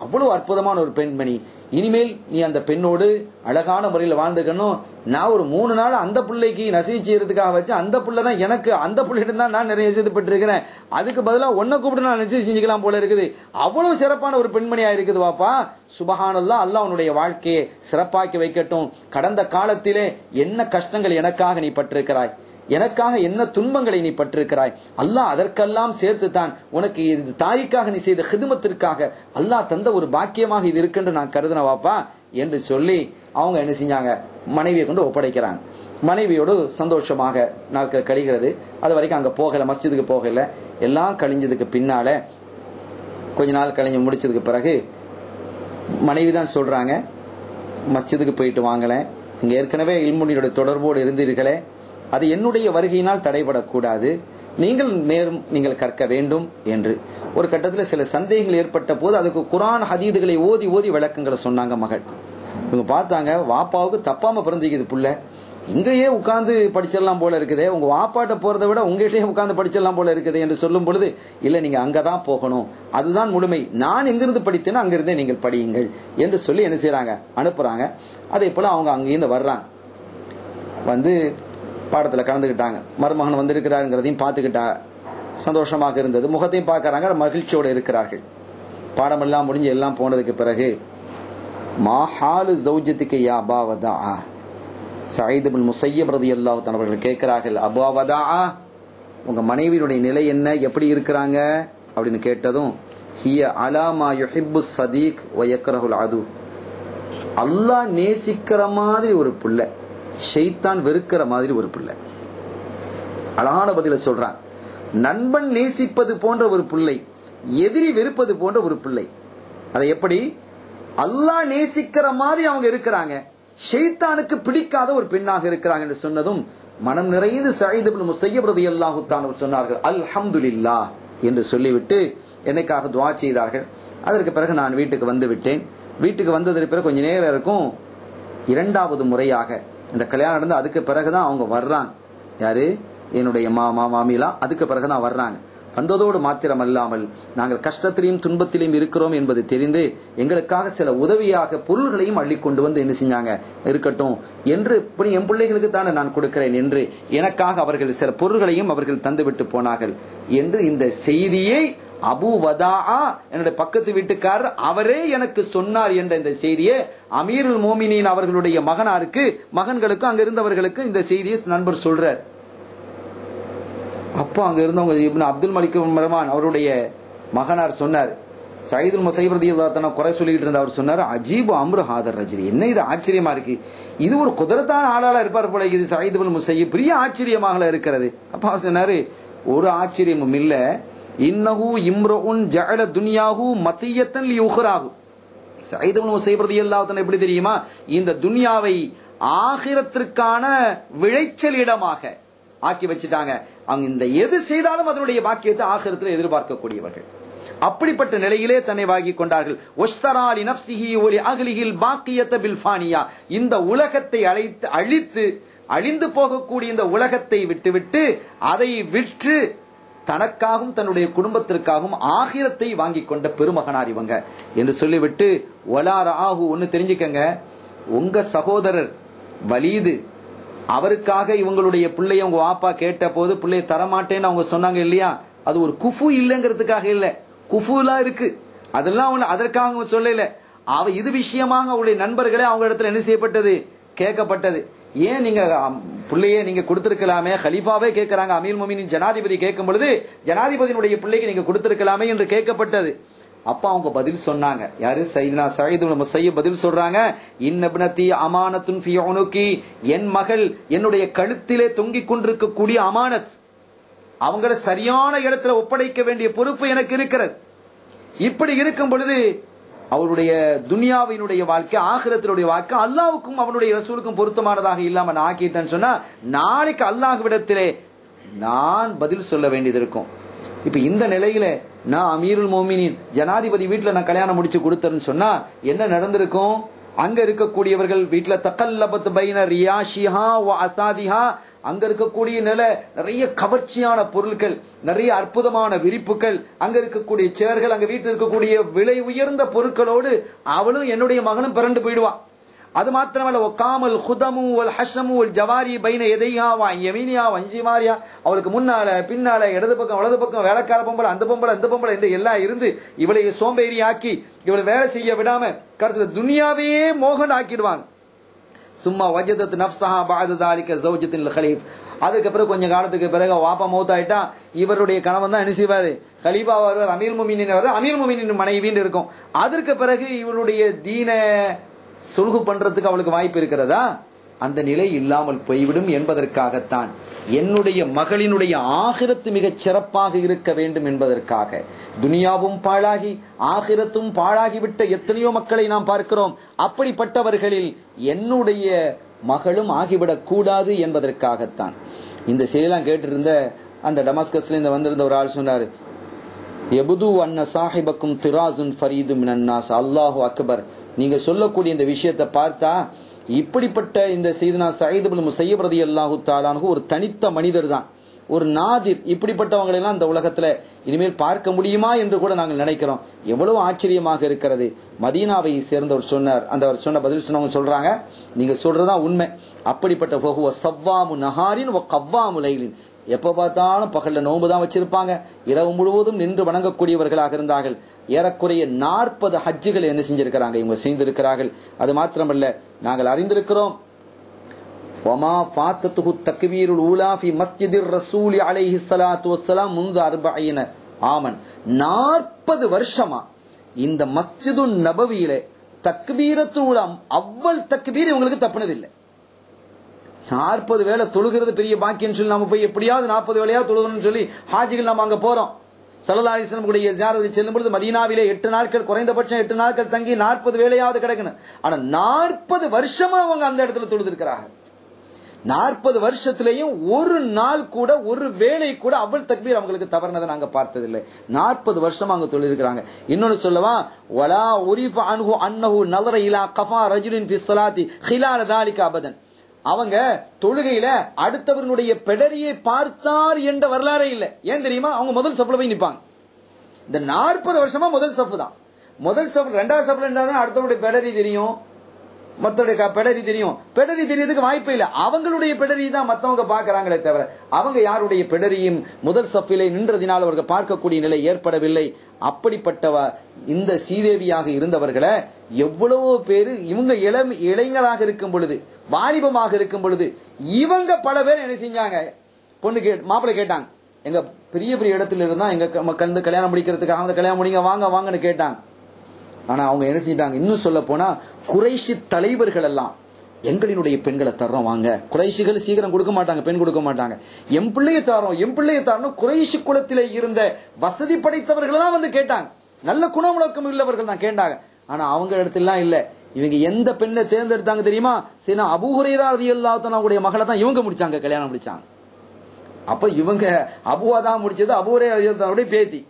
அவ்வளவு அற்புதமான ஒரு பெண்மணி. இனிமேல் நீ அந்த பெண்ணோடு அழகான முறையில் வாழ்ந்துக்கணும். நான் ஒரு 3 நாள் அந்த பிள்ளைக்கு நசீஹ் செய்யறதுக்காக வச்சு, அந்த பிள்ளை தான் எனக்கு, அந்த பிள்ளைகிட்ட தான் நான் நிறைய நசீஹ்பட்டு இருக்கிறேன். அதுக்கு பதிலாக ஒன்ன கூப்பிட்டு நான் நசீஹ் செஞ்சுக்கலாம் போல இருக்குது. அவ்வளவு சிறப்பான ஒரு பெண்மணியா இருக்குது வாப்பா. சுபஹானல்லாஹ், அல்லாஹ் உன்னுடைய வாழ்க்கையை சிறப்பாக்கி வைக்கட்டும். கடந்த காலத்திலே என்ன கஷ்டங்கள் எனக்காக நீ பட்டிருக்கிறாய், எனக்காக என்ன துன்பங்களை நீ பட்டிருக்கிறாய். அல்லாஹ் அதற்கெல்லாம் சேர்த்து தான் உனக்கு இந்த தாய்க்காக நீ செய்த ஹிதுமத்திற்காக அல்லாஹ் தந்த ஒரு பாக்கியமாக இது இருக்குன்னு நான் கருதுன வாப்பா என்று சொல்லி அவங்க என்ன செஞ்சாங்க, மனைவியை கொண்டு ஒப்படைக்கிறாங்க. மனைவியோடு சந்தோஷமாக நாட்கள் கழிகிறது. அது வரைக்கும் அங்க போகல, மஸ்ஜிதுக்கு போகல. எல்லாம் கழிஞ்சதுக்கு பின்னால கொஞ்ச நாள் கழிஞ்சு முடிச்சதுக்கு பிறகு மனைவி தான் சொல்றாங்க, மஸ்ஜிதுக்கு போயிட்டு வாங்கலேன், இங்க ஏற்கனவே இல்முனியுடைய தொடர்போடு இருந்தீர்களே, அது என்னுடைய வருகையினால் தடைபடக்கூடாது, நீங்கள் கற்க வேண்டும் என்று. ஒரு கட்டத்தில் சில சந்தேகங்கள் ஏற்பட்ட போது அதுக்கு குர்ஆன் ஹதீதுகளை ஓதி ஓதி விளக்கங்களை சொன்னாங்க மகள். இவங்க பார்த்தாங்க, வாப்பாவுக்கு தப்பாம பிறந்திக்குது புள்ள, இங்கேயே உட்கார்ந்து படிச்சிடலாம் போல இருக்குதே, உங்க வாப்பாட்ட போறதை விட உங்ககிட்டயே உட்கார்ந்து படிச்சிடலாம் போல இருக்குது என்று சொல்லும் பொழுது, இல்ல நீங்க அங்கதான் போகணும், அதுதான் முழுமை, நான் எங்கிருந்து படித்தேனோ அங்கிருந்தே நீங்கள் படியுங்கள் என்று சொல்லி என்ன செய்யறாங்க, அனுப்புறாங்க. அதே போல அவங்க அங்கிருந்து வர்றாங்க. வந்து பாடத்துல கலந்துக்கிட்டாங்க. மருமகன் வந்திருக்கிறாருங்கிறதையும் பார்த்துக்கிட்டா சந்தோஷமாக இருந்தது. முகத்தையும் பார்க்கறாங்க, மகிழ்ச்சியோடு இருக்கிறார்கள். பாடமெல்லாம் முடிஞ்சு எல்லாம் போனதுக்கு பிறகு, மாஹாலு ஜௌஜத்திக்கு யா அபாவதா, சயீத் இப்னு முஸய்யிப் ரலியல்லாஹு தஆலா அவர்கள் கேட்கிறார்கள், அபாவதா, உங்க மனைவியுடைய நிலை என்ன, எப்படி இருக்கிறாங்க அப்படின்னு கேட்டதும், ஹிய அலாமா யுஹிப்பு ஸதீக் வ யக்ரஹுல் அது, அல்லாஹ் நேசிக்கிற மாதிரி ஒரு பிள்ளை, ஷைத்தான் வெறுக்கிற மாதிரி ஒரு பிள்ளை. அழகான பதில சொல்றான். நண்பன் நேசிப்பது போன்ற ஒரு பிள்ளை, எதிரி வெறுப்பது போன்ற ஒரு பிள்ளை. அதை எப்படி அல்லாஹ் நேசிக்கிற மாதிரி அவங்க இருக்கிறாங்க, ஷைத்தானுக்கு பிடிக்காத ஒரு பெண்ணாக இருக்கிறாங்க என்று சொன்னதும் மனம் நிறைந்து சயீத் இப்னு முஸய்யிப் ரலியல்லாஹு தஆலா சொன்னார்கள், அல்ஹம்துலில்லாஹ் என்று சொல்லிவிட்டு எனக்காக துஆ செய்தார்கள். அதற்கு பிறகு நான் வீட்டுக்கு வந்து விட்டேன். வீட்டுக்கு வந்ததற்கு பிறகு கொஞ்ச நேரம் இருக்கும், 2வது முறையாக இந்த கல்யாணம் நடந்து அதுக்கு பிறகுதான் அவங்க வர்றாங்க. யாரு, என்னுடைய மாமா மாமிலாம் அதுக்கு பிறகுதான் வர்றாங்க. வந்ததோடு மாத்திரம் அல்லாமல், நாங்கள் கஷ்டத்திலையும் துன்பத்திலையும் இருக்கிறோம் என்பது தெரிந்து எங்களுக்காக சில உதவியாக பொருள்களையும் அள்ளி கொண்டு வந்து என்ன செஞ்சாங்க, இருக்கட்டும் என்று, இப்படி என் பிள்ளைகளுக்கு தானே நான் கொடுக்கிறேன் என்று எனக்காக அவர்கள் சில பொருள்களையும் அவர்கள் தந்துவிட்டு போனார்கள் என்று இந்த செய்தியை அபு வதா, என்னுடைய பக்கத்து வீட்டுக்காரர், அவரே எனக்கு சொன்னார் என்ற இந்த செய்தியை அமீருல் மோமினின் அவர்களுடைய மகன்களுக்கு அங்க இருந்தவர்களுக்கு இந்த செய்தியை நண்பர் சொல்றார். அப்போ அங்க இருந்தவங்க இப்னு அப்துல் மலிக் மர்மான் அவருடைய மகனார் சொன்னார், சயீத் இப்னு முஸய்யிப் ரலியல்லாஹு தஆலா குறை சொல்லிட்டு இருந்த அவர் சொன்னார், அஜீபு அம்ரு ஹாதர் ரஜுல், என்ன இது ஆச்சரியமா இருக்கு, இது ஒரு குதிரத்தான ஆளாளா இருப்பார் போல, இது சயீத் இப்னு முஸய்யிப் பெரிய ஆச்சரியமாக இருக்கிறது. அப்ப அவர் சொன்னாரு, ஒரு ஆச்சரியமும் இல்ல, இன்னஹு இம்ருஉன் ஜஅல துன்யாஹு மத்தியத்தன் லியுக்ராஹு. சயீத் இப்னு முஸய்யிப் ரலியல்லாஹு தஆலா எப்படி தெரியுமா, இந்த துன்யாவை ஆகிரத்திற்கான விளைச்சல் இடமாக ஆக்கி வச்சிட்டாங்க. அவங்க இந்த எது செய்தாலும் அதனுடைய பாக்கியத்தை ஆகிரத்தில் எதிர்பார்க்கக்கூடியவர்கள். அப்படிப்பட்ட நிலையிலே தன்னை வாங்கி கொண்டார்கள். ஒஷ்தராலி நஃப்ஸிஹி ஒலி அஹ்லிஹில் பாக்கியத பில் ஃபானியா. இந்த உலகத்தை அழித்து அழிந்து போகக்கூடிய இந்த உலகத்தை விட்டுவிட்டு அதை விற்று தனக்காகவும் தன்னுடைய குடும்பத்திற்காகவும் ஆகிரத்தை வாங்கி கொண்ட பெருமகனார் இவங்க என்று சொல்லிவிட்டு வலார ஆகு ஒன்னு தெரிஞ்சுக்கங்க, உங்க சகோதரர் வலீது அவருக்காக இவங்களுடைய பிள்ளைய உங்க வாப்பா கேட்ட போது பிள்ளைய தரமாட்டேன்னு அவங்க சொன்னாங்க இல்லையா, அது ஒரு குஃபு இல்லைங்கிறதுக்காக இல்ல, குஃபுலாம் இருக்கு அதெல்லாம் அதற்காக சொல்லல. இது விஷயமாக அவருடைய நண்பர்களே அவங்க இடத்துல என்ன செய்யப்பட்டது, கேட்கப்பட்டது. ஏன் நீங்க பிள்ளையே நீங்க கொடுத்திருக்கலாமே, ஹலீஃபாவே கேட்கிறாங்க, அமீர் மோமினின் ஜனாதிபதி கேட்கும் பொழுது ஜனாதிபதியினுடைய பிள்ளைக்கு நீங்க கொடுத்திருக்கலாமே என்று கேட்கப்பட்டது. அப்ப அவங்க பதில் சொன்னாங்க, யாரு, சையதுனா சயீத் இப்னு முஸய்யிப் பதில் சொல்றாங்க, இன்னப்னதி அமானத்துன் ஃபீ உனுகி, என் மகள் என்னுடைய கழுத்திலே தொங்கிக் கொண்டிருக்கக்கூடிய அமானத், அவங்கள சரியான இடத்துல ஒப்படைக்க வேண்டிய பொறுப்பு எனக்கு இருக்கிறது. இப்படி இருக்கும் பொழுது அவருடைய துனியாவினுடைய வாழ்க்கை ஆகிரத்தினுடைய வாழ்க்கை அல்லாஹ்வுக்கும் அவனுடைய ரசூலுக்கும் பொருத்தமானதாக இல்லாம நான் ஆக்கிட்டேன்னு சொன்னா நாளைக்கு அல்லாஹ்விடத்திலே நான் பதில் சொல்ல வேண்டியது இருக்கும். இப்ப இந்த நிலையில நான் அமீருல் மோமினின் ஜனாதிபதி வீட்டுல நான் கல்யாணம் முடிச்சு கொடுத்தேன்னு சொன்னா என்ன நடந்திருக்கும், அங்க இருக்கக்கூடியவர்கள் வீட்டுல தக்கல்லபத் பைன ரியாஷிஹா வ அசாதிஹா, அங்க இருக்கக்கூடிய நிறைய கவர்ச்சியான பொருட்கள், நிறைய அற்புதமான விரிப்புகள், அங்க இருக்கக்கூடிய சேர்கள், அங்க வீட்டில் இருக்கக்கூடிய விலை உயர்ந்த பொருட்களோடு அவளும் என்னுடைய மகனும் பிறண்டு போயிடுவான். அது மாத்திரமல்ல, ஒகாமல் ஹுதமு வல் ஹஷமு வல் ஜவாரி பைன எதையா வா யமீனியா வஞ்சிமாரியா, அவளுக்கு முன்னால பின்னால இடது பக்கம் வலது பக்கம் வேலைக்கார பொம்பளை அந்த பொம்பளை இந்த பொம்பளை என்று எல்லாம் இருந்து இவளை சோம்பேறி ஆக்கி இவளை வேலை செய்ய விடாம கடைசியில் துனியாவையே மோகன் ஆக்கிடுவாங்க. சும்மா வஜதத் நஃப்ஸஹா பஅத ذلك زوجத்தின் خليف. அதுக்கு பிறகு கொஞ்ச காலத்துக்கு பிறகு வாப்பா மௌத்தாயிட்டா இவருடைய கணவன் தான் என்ன செய்வாரு, கலீஃபா வருவார், அமீர் முஃமினீன் வருவார், அமீர் முஃமினீன் மனைவின்னு இருக்கும். அதற்கு பிறகு இவருடைய தீன சுல்ஹு பண்றதுக்கு அவளுக்கு வாய்ப்பு இருக்கிறதா, அந்த நிலை இல்லாமல் போய்விடும் என்பதற்காகத்தான் என்னுடைய மகளினுடைய ஆகிரத்து மிகச் சிறப்பாக இருக்க வேண்டும் என்பதற்காக. துனியாவும் பாழாகி ஆகிரத்தும் பாழாகிவிட்ட எத்தனையோ மக்களை நாம் பார்க்கிறோம். அப்படிப்பட்டவர்களில் என்னுடைய மகளும் ஆகிவிடக் கூடாது என்பதற்காகத்தான். இந்த செய்தியெல்லாம் கேட்டிருந்த அந்த டமாஸ்கஸ்ல இந்த வந்திருந்த ஒரு ஆள் சொன்னாரு, எபுது அன்ன சாஹிபக்கும் திராசுன் ஃபரீது மினன் நாஸ். அல்லாஹு அக்பர். நீங்க சொல்லக்கூடிய இந்த விஷயத்தை பார்த்தா இப்படிப்பட்ட இந்த சையதுனா சயீத் இப்னு முஸய்யிப் ரலியல்லாஹு தஆலா அன்ஹு ஒரு தனித்த மனிதர் தான், ஒரு நாதிர். இப்படிப்பட்டவங்களை எல்லாம் இந்த உலகத்துல இனிமேல் பார்க்க முடியுமா என்று கூட நாங்கள் நினைக்கிறோம். எவ்வளவு ஆச்சரியமாக இருக்கிறது. மதீனாவை சேர்ந்தவர் சொன்னார், அந்த அவர் சொன்ன பதில் சொன்னவங்க சொல்றாங்க, நீங்க சொல்றதா உண்மை. அப்படிப்பட்ட ஃபஹுவ ஸவ்வாமு நஹாரின் வ கவ்வாமு லைலின், எப்ப பார்த்தாலும் பகல்ல நோன்பு தான் வச்சிருப்பாங்க, இரவு முழுவதும் நின்று வணங்கக்கூடியவர்களாக இருந்தார்கள். ஏறக்குறைய 40 ஹஜ்ஜுகள் என்ன செஞ்சிருக்கிறாங்க, இவங்க செய்திருக்கிறார்கள். அது மாத்திரமல்ல, நாங்கள் அறிந்திருக்கிறோம், வமா ஃபாத்தத்துஹு தக்பீருல் ஊலா ஃபி மஸ்ஜிதிர் ரசூல் அலைஹி ஸலாத்து வஸ்ஸலாம் முன்து 40 ஆமன். 40 வருஷமா இந்த மஸ்ஜிதுன் நபவியிலே தக்பீரத்துல் ஊலா அவ்வல் தக்பீர் இவங்களுக்கு தப்புனது இல்லை. 40 வேளை தொழுகிறது பெரிய பாக்கியம் சொல்லி நம்ம போய் எப்படியாவது 40 வேளையா தொழுகணும்னு சொல்லி ஹாஜிகள் நம்ம அங்க போறோம். ஸல்லல்லாஹு அலைஹி வஸல்லம் உடைய ஜியாரத்துக்கு செல்லும் பொழுது மதீனாவிலே 8 நாட்கள், குறைந்தபட்சம் 8 நாட்கள் தங்கி 40 வேளையாவது கிடக்கணும். ஆனா 40 வருஷமா அவங்க அந்த இடத்துல தொழுதிருக்கிறாங்க. 40 வருஷத்திலேயும் ஒரு நாள் கூட ஒரு வேளை கூட அவ்வளவு தக்பீர் அவங்களுக்கு தவறுனதை நாங்க பார்த்ததில்லை. 40 வருஷமா அங்க தொழிலிருக்கிறாங்க. இன்னொன்னு சொல்லவா, வலா உரிஃப அன்ஹு அன்னஹு நஸர இலா கஃபா ரஜுலின் ஃபி ஸலாத்தி ஹிலால ذلك அபதன். அவங்க தொழுகையில அடுத்தவர்களுடைய பெடரியை பார்த்தார் என்ற வரலாறே இல்லை. ஏன் தெரியுமா, அவங்க முதல் சஃப்ல போய் நிப்பாங்க. இந்த 40 வருஷமா முதல் சஃப் தான். முதல் சஃப், ரெண்டாவது சஃப்ல இருந்தாதான் அடுத்தவருடைய பெடரி தெரியும், மற்றவருடைய பெடரி தெரியும். பெடரி தெரியறதுக்கு வாய்ப்பே இல்லை. அவங்களுடைய பெடரி தான் மற்றவங்க பார்க்கறாங்களே தவிர அவங்க யாருடைய பெடரியும் முதல் சஃபிலே நின்றதினால் அவர்கள் பார்க்கக்கூடிய நிலை ஏற்படவில்லை. அப்படிப்பட்டவ இந்த சீதேவியாக இருந்தவர்களை எவ்வளவோ பேரு இவங்க இளைஞராக இருக்கும் பொழுது, வாலிபமாக இருக்கும் பொழுது இவங்க பல பேர் என்ன செஞ்சாங்க, பொண்ணு மாப்பிள்ளை கேட்டாங்க. எங்க பெரிய பெரிய இடத்துல இருந்தா எங்க மக்கள் கல்யாணம் முடிக்கிறதுக்காக வந்து கல்யாணம் முடிங்க வாங்க வாங்கன்னு கேட்டாங்க. ஆனா அவங்க என்ன செஞ்சிட்டாங்க, இன்னும் சொல்ல போனா குறைஷி தலைவர்கள் எல்லாம் எங்களினுடைய பெண்களை தர்றோம் வாங்க. குறைஷிகள் சீக்கிரம் கொடுக்க மாட்டாங்க, பெண் கொடுக்க மாட்டாங்க. எம் பிள்ளையை தரோம் குறைஷி குலத்திலே இருந்த வசதி படைத்தவர்கள் எல்லாம் வந்து கேட்டாங்க. நல்ல குணமுழக்கம் உள்ளவர்கள் தான் கேட்டாங்க. ஆனா அவங்க இடத்துல இல்ல. இவங்க எந்த பெண்ணை தேர்ந்தெடுத்தாங்க தெரியுமா, சரி அபூ ஹுரைரா ரலியல்லாஹு தஆலா உடைய மகளை தான் இவங்க முடிச்சாங்க, கல்யாணம் முடிச்சாங்க. அப்ப இவங்க அபூவா தான் முடிச்சது, அபூ ஹுரைரா ரலியல்லாஹு தஆலா பேத்தி.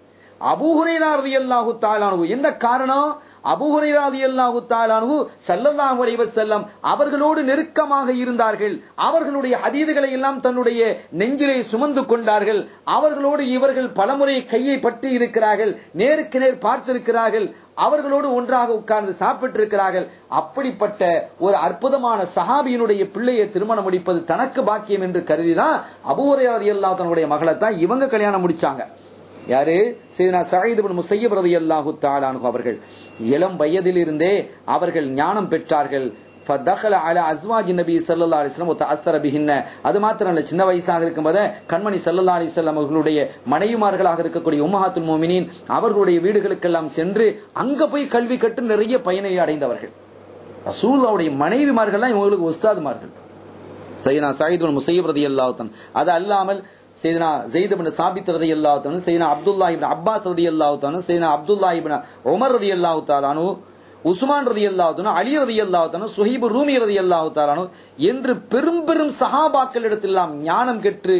அபூ ஹுரைரா ரலியல்லாஹு தஆலா அன்ஹு. என்ன காரணம்? அபூ ஹுரைரா ரலியல்லாஹு தஆலா அன்ஹு ஸல்லல்லாஹு அலைஹி வஸல்லம் அவர்களோடு நெருக்கமாக இருந்தார்கள். அவர்களுடைய ஹதீதுகளை எல்லாம் தன்னுடைய நெஞ்சிலே சுமந்து கொண்டார்கள். அவர்களோடு இவர்கள் பலமுறை கையை பற்றி இருக்கிறார்கள், நேருக்கு நேர் பார்த்திருக்கிறார்கள், அவர்களோடு ஒன்றாக உட்கார்ந்து சாப்பிட்டிருக்கிறார்கள். அப்படிப்பட்ட ஒரு அற்புதமான சஹாபியினுடைய பிள்ளையை திருமணம் முடிப்பது தனக்கு பாக்கியம் என்று கருதிதான் அபூ ஹுரைரா ரலியல்லாஹு தன்னுடைய மகளை தான் இவங்க கல்யாணம் முடிச்சாங்க. யாரு? சையதுனா சயீத் இப்னு முஸய்யிப் ரலியல்லாஹு தஆலா அன்ஹு அவர்கள் இளம் வயதிலிருந்தே அவர்கள் ஞானம் பெற்றார்கள். ஃபதகல அலா அஸ்வாஜி நபி ஸல்லல்லாஹு அலைஹி வஸல்லம் வதஅத்தர பிஹின்ன. அது மாத்திரமல்ல, சின்ன வயசாக இருக்கும்போது கண்மணி ஸல்லல்லாஹு அலைஹி வஸல்லம் அவர்களுடைய மனைவிமார்களாக இருக்கக்கூடிய உம்மஹாத்துல் முஃமினீன் அவர்களுடைய வீடுகளுக்கெல்லாம் சென்று அங்க போய் கல்வி கற்று நிறைய பயனை அடைந்தவர்கள். ரசூலுல்லாஹ்வுடைய மனைவிமார்கள்லாம் இவங்களுக்கு உஸ்தாதுமார்கள். சையதுனா சயீத் இப்னு முஸய்யிப் ரலியல்லாஹு தஆலா. அது அல்லாமல் சையதுனா ஸைத் இப்னு சாபித் ரலியல்லாஹு தஆலா, சையதுனா அப்துல்லாஹ் இப்னு அப்பாஸ் ரலியல்லாஹு தஆலா, சையதுனா அப்துல்லாஹ் இப்னு உமர் ரலியல்லாஹு தஆலா அன்ஹு, உஸ்மான் ரலியல்லாஹு தஆலா, அலி ரலியல்லாஹு தஆலா, சுஹைப் ரூமி ரலியல்லாஹு தஆலா அன்ஹு என்று பெரும் பெரும் சஹாபாக்களிடத்திலெல்லாம் ஞானம் கற்று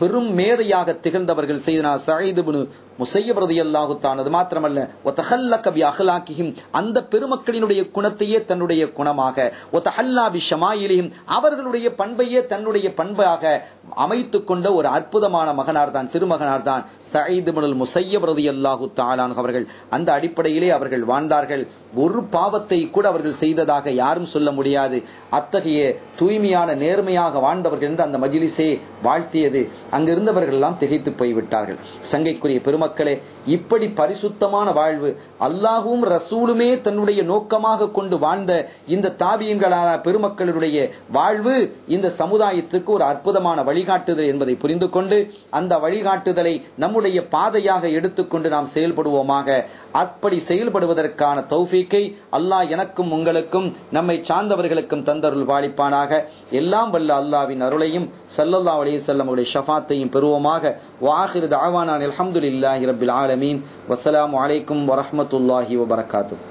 பெரும் மேதையாக திகழ்ந்தவர்கள் சையதுனா சயீத் இப்னு முஸய்யிப் ரலியல்லாஹு தஆலா. அது மாத்திரமல்ல, வதஹல்லக பி அஹ்லாகிஹிம், அந்த பெருமக்களினுடைய குணத்தையே தன்னுடைய குணமாக, வதஹல்லா பி ஷமாயிலிஹிம், அவர்களுடைய பண்பையே தன்னுடைய பண்பாக அமைத்துக் கொண்ட ஒரு அற்புதமான மகனார் தான், திருமகனார் தான் சயீத் இப்னுல் முஸய்யிப் ரலியல்லாஹு தஆலா அவர்கள். அந்த அடிப்படையிலே அவர்கள் வாழ்ந்தார்கள். ஒரு பாவத்தை கூட அவர்கள் செய்ததாக யாரும் சொல்ல முடியாது. அத்தகைய தூய்மையான நேர்மையாக வாழ்ந்தவர்கள் என்று அந்த மஜ்லிஸே வாழ்த்தியது. அங்கிருந்தவர்கள் எல்லாம் திகைத்து போய்விட்டார்கள். சங்கைக்குரிய பெருமக்களே, இப்படி பரிசுத்தமான வாழ்வு, அல்லாஹும் ரசூலுமே தன்னுடைய நோக்கமாக கொண்டு வாழ்ந்த இந்த தாபியங்களான பெருமக்களுடைய வாழ்வு இந்த சமுதாயத்திற்கு ஒரு அற்புதமான வழிகாட்டுதல் என்பதை புரிந்து கொண்டு அந்த வழிகாட்டுதலை நம்முடைய பாதையாக எடுத்துக்கொண்டு நாம் செயல்படுவோமாக. அப்படி செயல்படுவதற்கான தௌஃபீக்கை அல்லாஹ் எனக்கும் உங்களுக்கும் நம்மை சார்ந்தவர்களுக்கும் தந்தருள் வாழிப்பானாக. எல்லாம் வல்ல அல்லாஹ்வின் அருளையும் ஸல்லல்லாஹு அலைஹி வஸல்லம் உடைய ஷஃபாத்தையும் பெறுவோமாக. வஆகிரு தஅவானா அல்ஹம்துலில்லாஹி ரப்பில் ஆலமீன். வஸ்ஸலாமு அலைக்கும் வரஹ்மத்துல்லாஹி வபரகாத்துஹு.